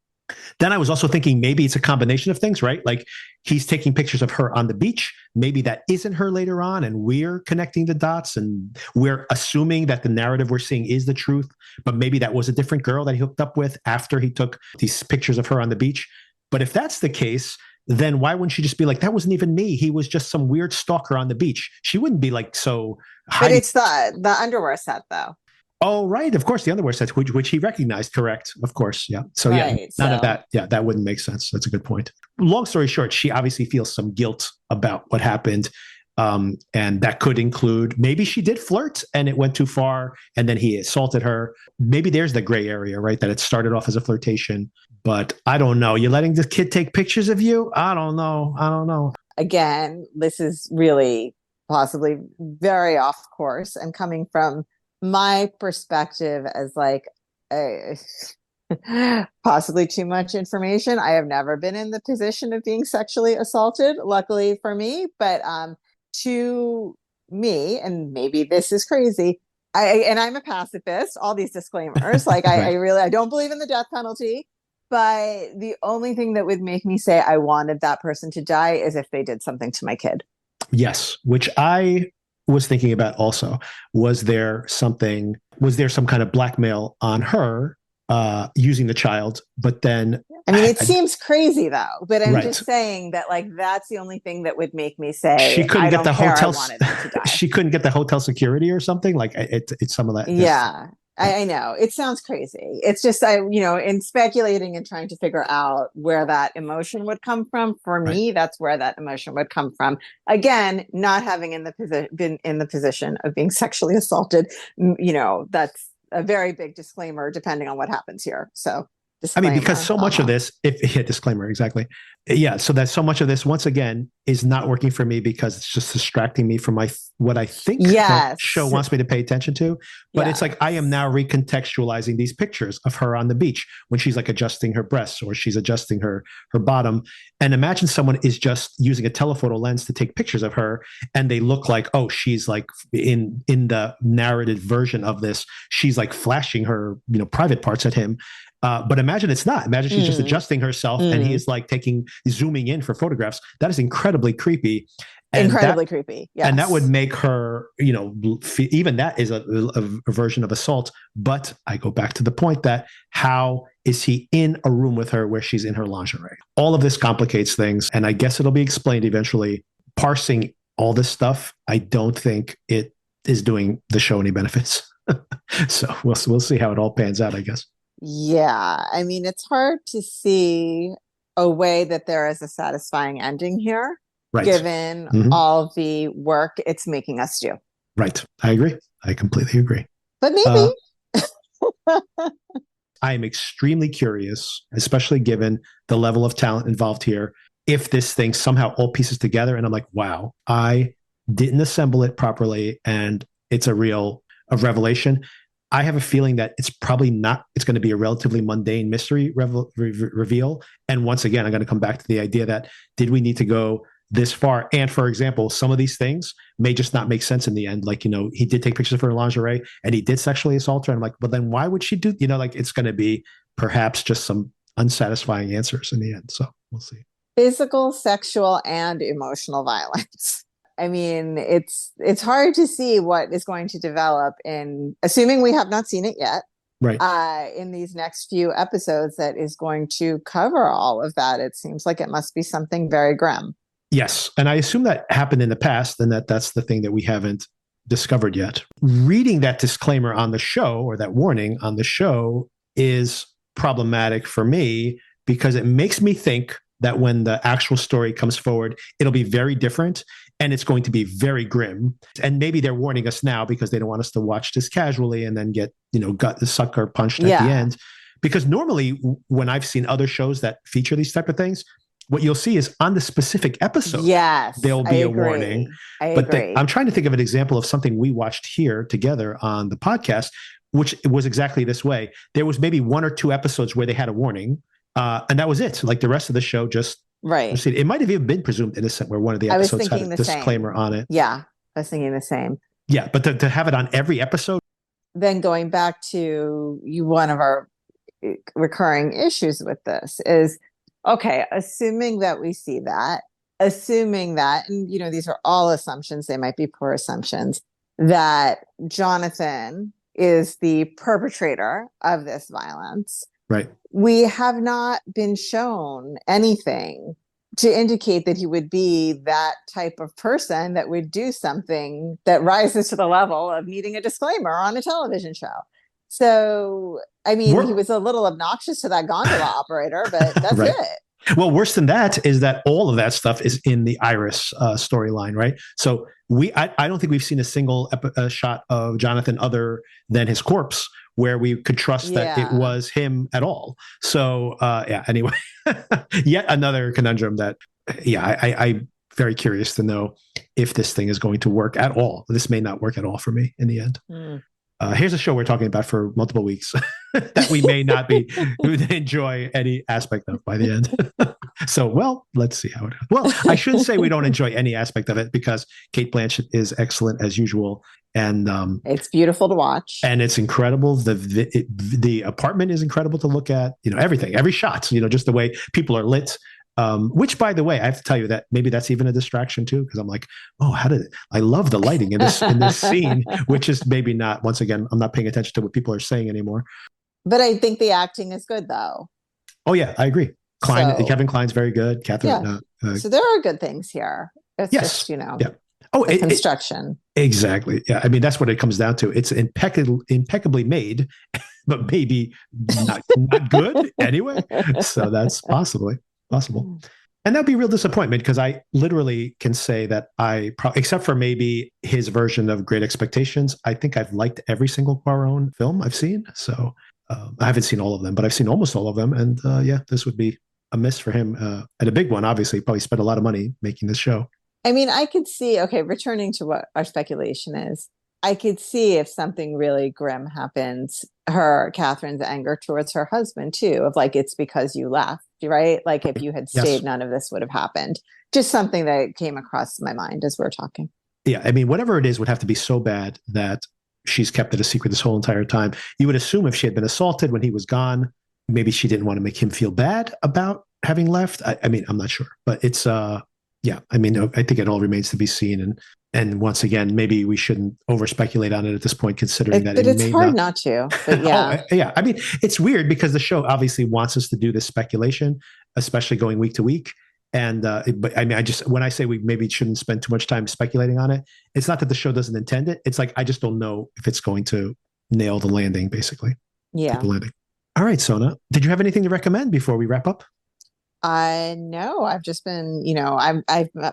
Then I was also thinking maybe it's a combination of things, right? Like he's taking pictures of her on the beach. Maybe that isn't her later on, and we're connecting the dots, and we're assuming that the narrative we're seeing is the truth. But maybe that was a different girl that he hooked up with after he took these pictures of her on the beach. But if that's the case, then why wouldn't she just be like, that wasn't even me? He was just some weird stalker on the beach. She wouldn't be like so. But it's the underwear set, though. Oh, right. Of course, the underwear set, which he recognized, correct. Of course, yeah. So right, none of that. Yeah, that wouldn't make sense. That's a good point. Long story short, she obviously feels some guilt about what happened. And that could include maybe she did flirt and it went too far and then he assaulted her. Maybe there's the gray area, right? That it started off as a flirtation. But I don't know. You're letting this kid take pictures of you? I don't know. Again, this is really possibly very off course and coming from my perspective as like possibly too much information. I have never been in the position of being sexually assaulted, luckily for me, but to me, and maybe this is crazy, I'm a pacifist, all these disclaimers, like right. I don't believe in the death penalty, but the only thing that would make me say I wanted that person to die is if they did something to my kid. Yes, which I was thinking about also. Was there some kind of blackmail on her using the child? But then I mean, it seems crazy though, but I'm just saying that like that's the only thing that would make me say she couldn't get the hotel. I wanted them to die. She couldn't get the hotel security or something. Like it's some of that. Yeah. I know it sounds crazy. It's just, in speculating and trying to figure out where that emotion would come from. For me, that's where that emotion would come from. Again, not having been in the position of being sexually assaulted, that's a very big disclaimer depending on what happens here. So disclaimer. I mean, because so much of this, disclaimer, exactly. Yeah. So that so much of this, once again, is not working for me because it's just distracting me from what I think the show wants me to pay attention to. But it's like, I am now recontextualizing these pictures of her on the beach when she's like adjusting her breasts or she's adjusting her bottom. And imagine someone is just using a telephoto lens to take pictures of her and they look like, oh, she's like in the narrated version of this, she's like flashing her, private parts at him. But imagine it's not. Imagine she's just adjusting herself and he is like zooming in for photographs. That is incredibly creepy. Creepy. Yes. And that would make her, even that is a version of assault. But I go back to the point that how is he in a room with her where she's in her lingerie? All of this complicates things. And I guess it'll be explained eventually. Parsing all this stuff, I don't think it is doing the show any benefits. So we'll see how it all pans out, I guess. Yeah, I mean, it's hard to see a way that there is a satisfying ending here, given all the work it's making us do. Right. I agree. I completely agree. But maybe. I am extremely curious, especially given the level of talent involved here, if this thing somehow all pieces together and I'm like, wow, I didn't assemble it properly and it's a revelation. I have a feeling that it's probably not, it's going to be a relatively mundane mystery reveal. And once again, I'm going to come back to the idea that did we need to go this far? And for example, some of these things may just not make sense in the end. Like, he did take pictures of her lingerie and he did sexually assault her. And I'm like, well, then why would she do, it's going to be perhaps just some unsatisfying answers in the end. So we'll see. Physical, sexual, and emotional violence. I mean, it's hard to see what is going to develop in, assuming we have not seen it yet, Right. In these next few episodes that is going to cover all of that. It seems like it must be something very grim. Yes. And I assume that happened in the past and that's the thing that we haven't discovered yet. Reading that disclaimer on the show, or that warning on the show, is problematic for me because it makes me think that when the actual story comes forward, it'll be very different and it's going to be very grim. And maybe they're warning us now because they don't want us to watch this casually and then get, gut the sucker punched at the end. Because normally when I've seen other shows that feature these type of things, what you'll see is on the specific episode, there'll be a warning. I'm trying to think of an example of something we watched here together on the podcast, which was exactly this way. There was maybe 1 or 2 episodes where they had a warning, and that was it. Like the rest of the show just proceeded. It might have even been presumed innocent where one of the episodes had a disclaimer on it. Yeah, I was thinking the same. Yeah, but to have it on every episode. Then going back to one of our recurring issues with this is, okay, assuming that we see that, assuming that, and these are all assumptions, they might be poor assumptions, that Jonathan is the perpetrator of this violence. Right. We have not been shown anything to indicate that he would be that type of person that would do something that rises to the level of needing a disclaimer on a television show. So, I mean, he was a little obnoxious to that gondola operator, but that's it. Well, worse than that is that all of that stuff is in the Iris storyline, right? So I don't think we've seen a single shot of Jonathan other than his corpse where we could trust that it was him at all. So, anyway, yet another conundrum that, I'm very curious to know if this thing is going to work at all. This may not work at all for me in the end. Here's a show we're talking about for multiple weeks that we may not be enjoy any aspect of by the end. So, let's see how it goes. Well, I shouldn't say we don't enjoy any aspect of it because Cate Blanchett is excellent as usual. And it's beautiful to watch. And it's incredible. The apartment is incredible to look at, everything, every shot, just the way people are lit. Which, by the way, I have to tell you that maybe that's even a distraction too, because I'm like, I love the lighting in this scene, which is maybe not. Once again, I'm not paying attention to what people are saying anymore. But I think the acting is good, though. Oh yeah, I agree. Kevin Kline's very good. Catherine. Yeah. So there are good things here. It's just construction. Exactly. Yeah. I mean, that's what it comes down to. It's impeccably made, but maybe not good anyway. So that's possible. And that'd be a real disappointment because I literally can say that except for maybe his version of Great Expectations, I think I've liked every single Cuaron film I've seen. So I haven't seen all of them, but I've seen almost all of them. And this would be a miss for him. And a big one, obviously. Probably spent a lot of money making this show. I mean, I could see, returning to what our speculation is, I could see if something really grim happens, Catherine's anger towards her husband too, of like, it's because you left, right? Like if you had stayed, none of this would have happened. Just something that came across my mind as we're talking. Yeah. I mean, whatever it is would have to be so bad that she's kept it a secret this whole entire time. You would assume if she had been assaulted when he was gone, maybe she didn't want to make him feel bad about having left. I mean, I'm not sure, but it's, I mean, I think it all remains to be seen. And once again, maybe we shouldn't over speculate on it at this point, considering that it's hard not to. But yeah. I mean, it's weird because the show obviously wants us to do this speculation, especially going week to week. And but I mean, when I say we maybe shouldn't spend too much time speculating on it, it's not that the show doesn't intend it. It's like I just don't know if it's going to nail the landing, basically. Yeah. The landing. All right, Sona. Did you have anything to recommend before we wrap up? No, I've just been, I'm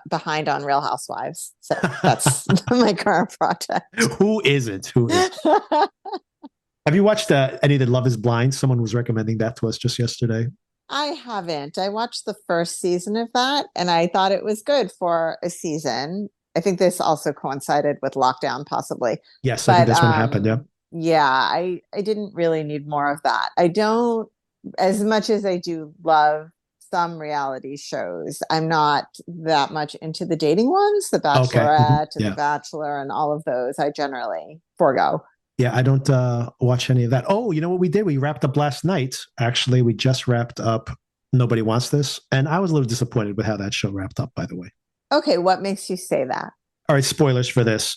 behind on Real Housewives. So that's my current project. Who isn't? Have you watched any of the Love is Blind? Someone was recommending that to us just yesterday. I haven't. I watched the first season of that and I thought it was good for a season. I think this also coincided with lockdown, possibly. Yes, I think that's when it happened. Yeah. Yeah, I didn't really need more of that. I don't, as much as I do love some reality shows, I'm not that much into the dating ones, The Bachelorette and The Bachelor and all of those. I generally forego. Yeah, I don't watch any of that. Oh, you know what we did? We wrapped up last night. Actually, we just wrapped up Nobody Wants This. And I was a little disappointed with how that show wrapped up, by the way. Okay, what makes you say that? All right, spoilers for this.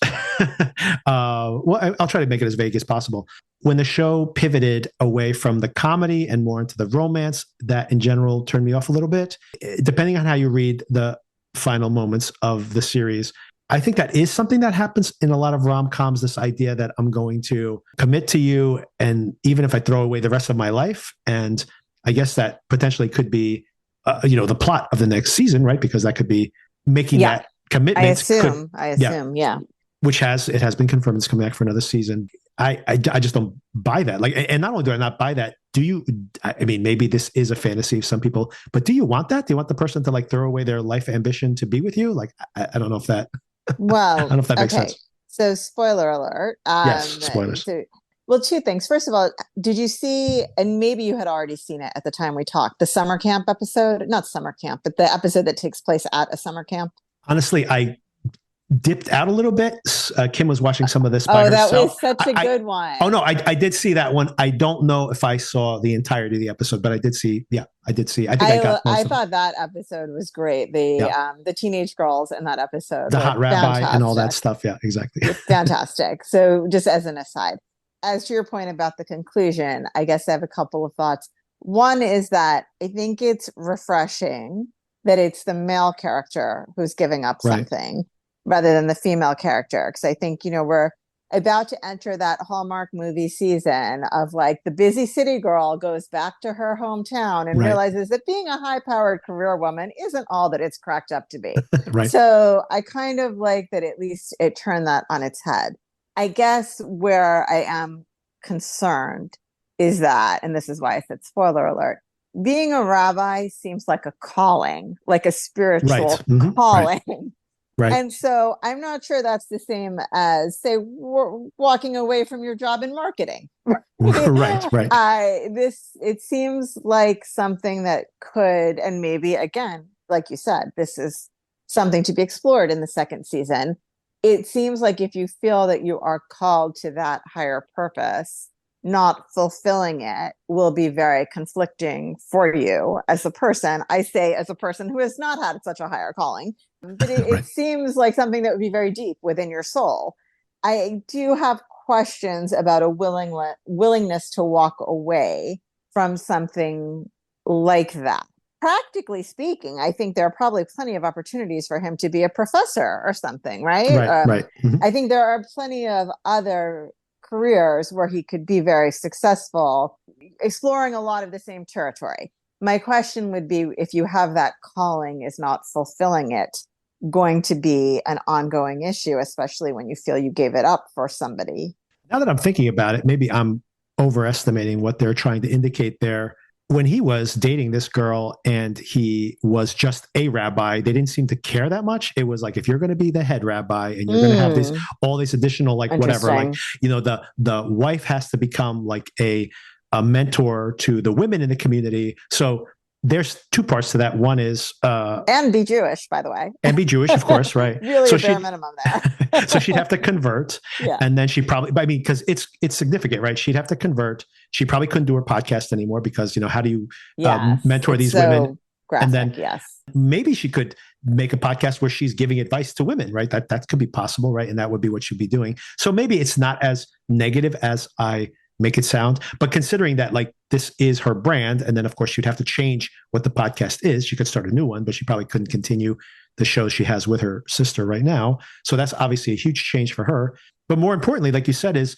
Well, I'll try to make it as vague as possible. When the show pivoted away from the comedy and more into the romance, that in general turned me off a little bit. Depending on how you read the final moments of the series, I think that is something that happens in a lot of rom-coms, this idea that I'm going to commit to you, and even if I throw away the rest of my life. And I guess that potentially could be, the plot of the next season, right? Because that could be making that commitment. I assume, yeah. Which it has been confirmed it's coming back for another season. I just don't buy that. Like, and not only do I not buy that, I mean, maybe this is a fantasy of some people, but do you want that? Do you want the person to like throw away their life ambition to be with you? Like, I don't know if that, well, I don't know if that makes sense. So spoiler alert. Yes, spoilers. Well, two things. First of all, did you see, and maybe you had already seen it at the time we talked, the summer camp episode? Not summer camp, but the episode that takes place at a summer camp? Honestly, I dipped out a little bit. Kim was watching some of this by herself. That was such a good one. Oh no, I did see that one. I don't know if I saw the entirety of the episode, but I did see. Yeah, I did see. I thought that episode was great. The teenage girls in that episode, the hot rabbi and all that stuff. Yeah, exactly. Fantastic. So just as an aside, as to your point about the conclusion, I guess I have a couple of thoughts. One is that I think it's refreshing that it's the male character who's giving up something rather than the female character. Because I think, we're about to enter that Hallmark movie season of like the busy city girl goes back to her hometown and realizes that being a high-powered career woman isn't all that it's cracked up to be. So I kind of like that at least it turned that on its head. I guess where I am concerned is that, and this is why I said spoiler alert, being a rabbi seems like a calling, like a spiritual calling. Right. And so I'm not sure that's the same as, say, walking away from your job in marketing. Right. It seems like something that could, and maybe, again, like you said, this is something to be explored in the second season. It seems like if you feel that you are called to that higher purpose, not fulfilling it will be very conflicting for you as a person. I say as a person who has not had such a higher calling, but it seems like something that would be very deep within your soul. I do have questions about a willingness to walk away from something like that. Practically speaking, I think there are probably plenty of opportunities for him to be a professor or something, right? Right. Mm-hmm. I think there are plenty of other careers where he could be very successful, exploring a lot of the same territory. My question would be, if you have that calling, is not fulfilling it going to be an ongoing issue, especially when you feel you gave it up for somebody? Now that I'm thinking about it, maybe I'm overestimating what they're trying to indicate there. When he was dating this girl and he was just a rabbi, they didn't seem to care that much. It was like, if you're going to be the head rabbi and you're going to have all these additional, like whatever, like, the wife has to become like a mentor to the women in the community. So there's two parts to that. One is and be Jewish, by the way, and be Jewish, of course, right? Really, so a bare minimum there. So she'd have to convert, and then she probably, I mean, because it's significant, right? She'd have to convert. She probably couldn't do her podcast anymore because how do you mentor these women? Graphic, and then maybe she could make a podcast where she's giving advice to women, right? That could be possible, right? And that would be what she'd be doing. So maybe it's not as negative as I make it sound, but considering that like this is her brand, and then of course she'd have to change what the podcast is. She could start a new one, but she probably couldn't continue the show she has with her sister right now. So that's obviously a huge change for her. But more importantly, like you said, is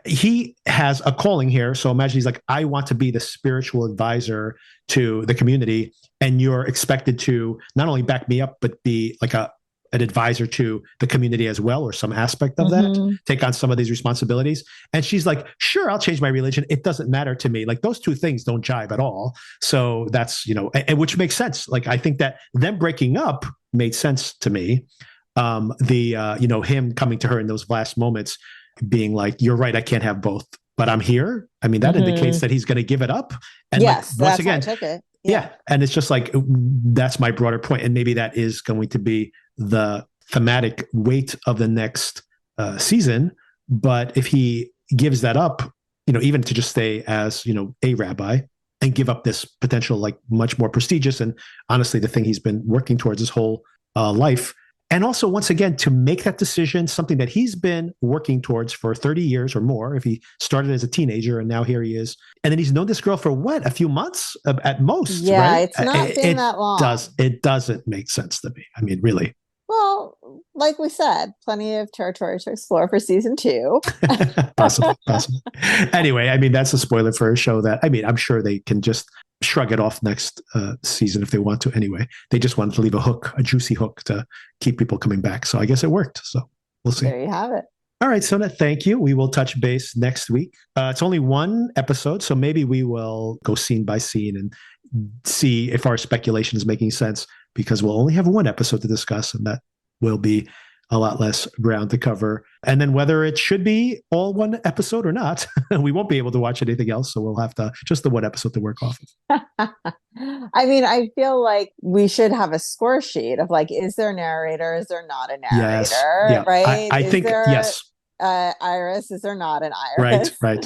he has a calling here. So imagine he's like, I want to be the spiritual advisor to the community, and you're expected to not only back me up, but be like an advisor to the community as well, or some aspect of that, take on some of these responsibilities. And she's like, sure, I'll change my religion. It doesn't matter to me. Like those two things don't jive at all. So that's, and which makes sense. Like, I think that them breaking up made sense to me. Him coming to her in those last moments being like, you're right, I can't have both, but I'm here. I mean, that indicates that he's going to give it up. And yes, like, once that's again, how I took it. Yeah. And it's just like, that's my broader point. And maybe that is going to be the thematic weight of the next season. But if he gives that up, even to just stay as, a rabbi and give up this potential, like much more prestigious and honestly, the thing he's been working towards his whole life. And also, once again, to make that decision, something that he's been working towards for 30 years or more, if he started as a teenager and now here he is. And then he's known this girl for what, a few months at most, Yeah, right? it's not been that long. It doesn't make sense to me. I mean, really. Well, like we said, plenty of territory to explore for season 2. Possibly. Anyway, I mean, that's a spoiler for a show that, I mean, I'm sure they can just shrug it off next season if they want to anyway. They just wanted to leave a juicy hook to keep people coming back. So I guess it worked. So we'll see. There you have it. All right, Sona, thank you. We will touch base next week. It's only one episode, so maybe we will go scene by scene and see if our speculation is making sense, because we'll only have one episode to discuss, and that will be a lot less ground to cover. And then whether it should be all one episode or not, we won't be able to watch anything else. So we'll have to just the one episode to work off of. I mean, I feel like we should have a score sheet of like, is there a narrator? Is there not a narrator? Yes. Yeah. Right? I think, yes. Iris, is there not an Iris? Right.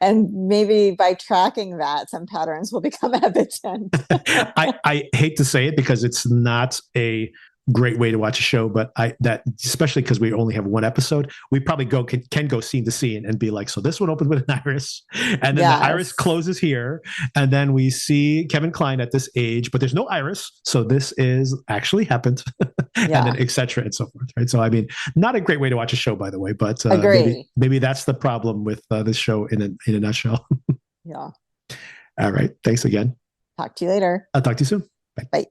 And maybe by tracking that, some patterns will become evident. I hate to say it because it's not a great way to watch a show, but especially because we only have one episode, we probably can go scene to scene and be like, so this one opens with an iris, and then the iris closes here, and then we see Kevin Kline at this age, but there's no iris, so this is actually happened, and then etc. and so forth, right? So I mean, not a great way to watch a show, by the way, but maybe that's the problem with this show in a nutshell. Yeah. All right, thanks again. Talk to you later. I'll talk to you soon. Bye.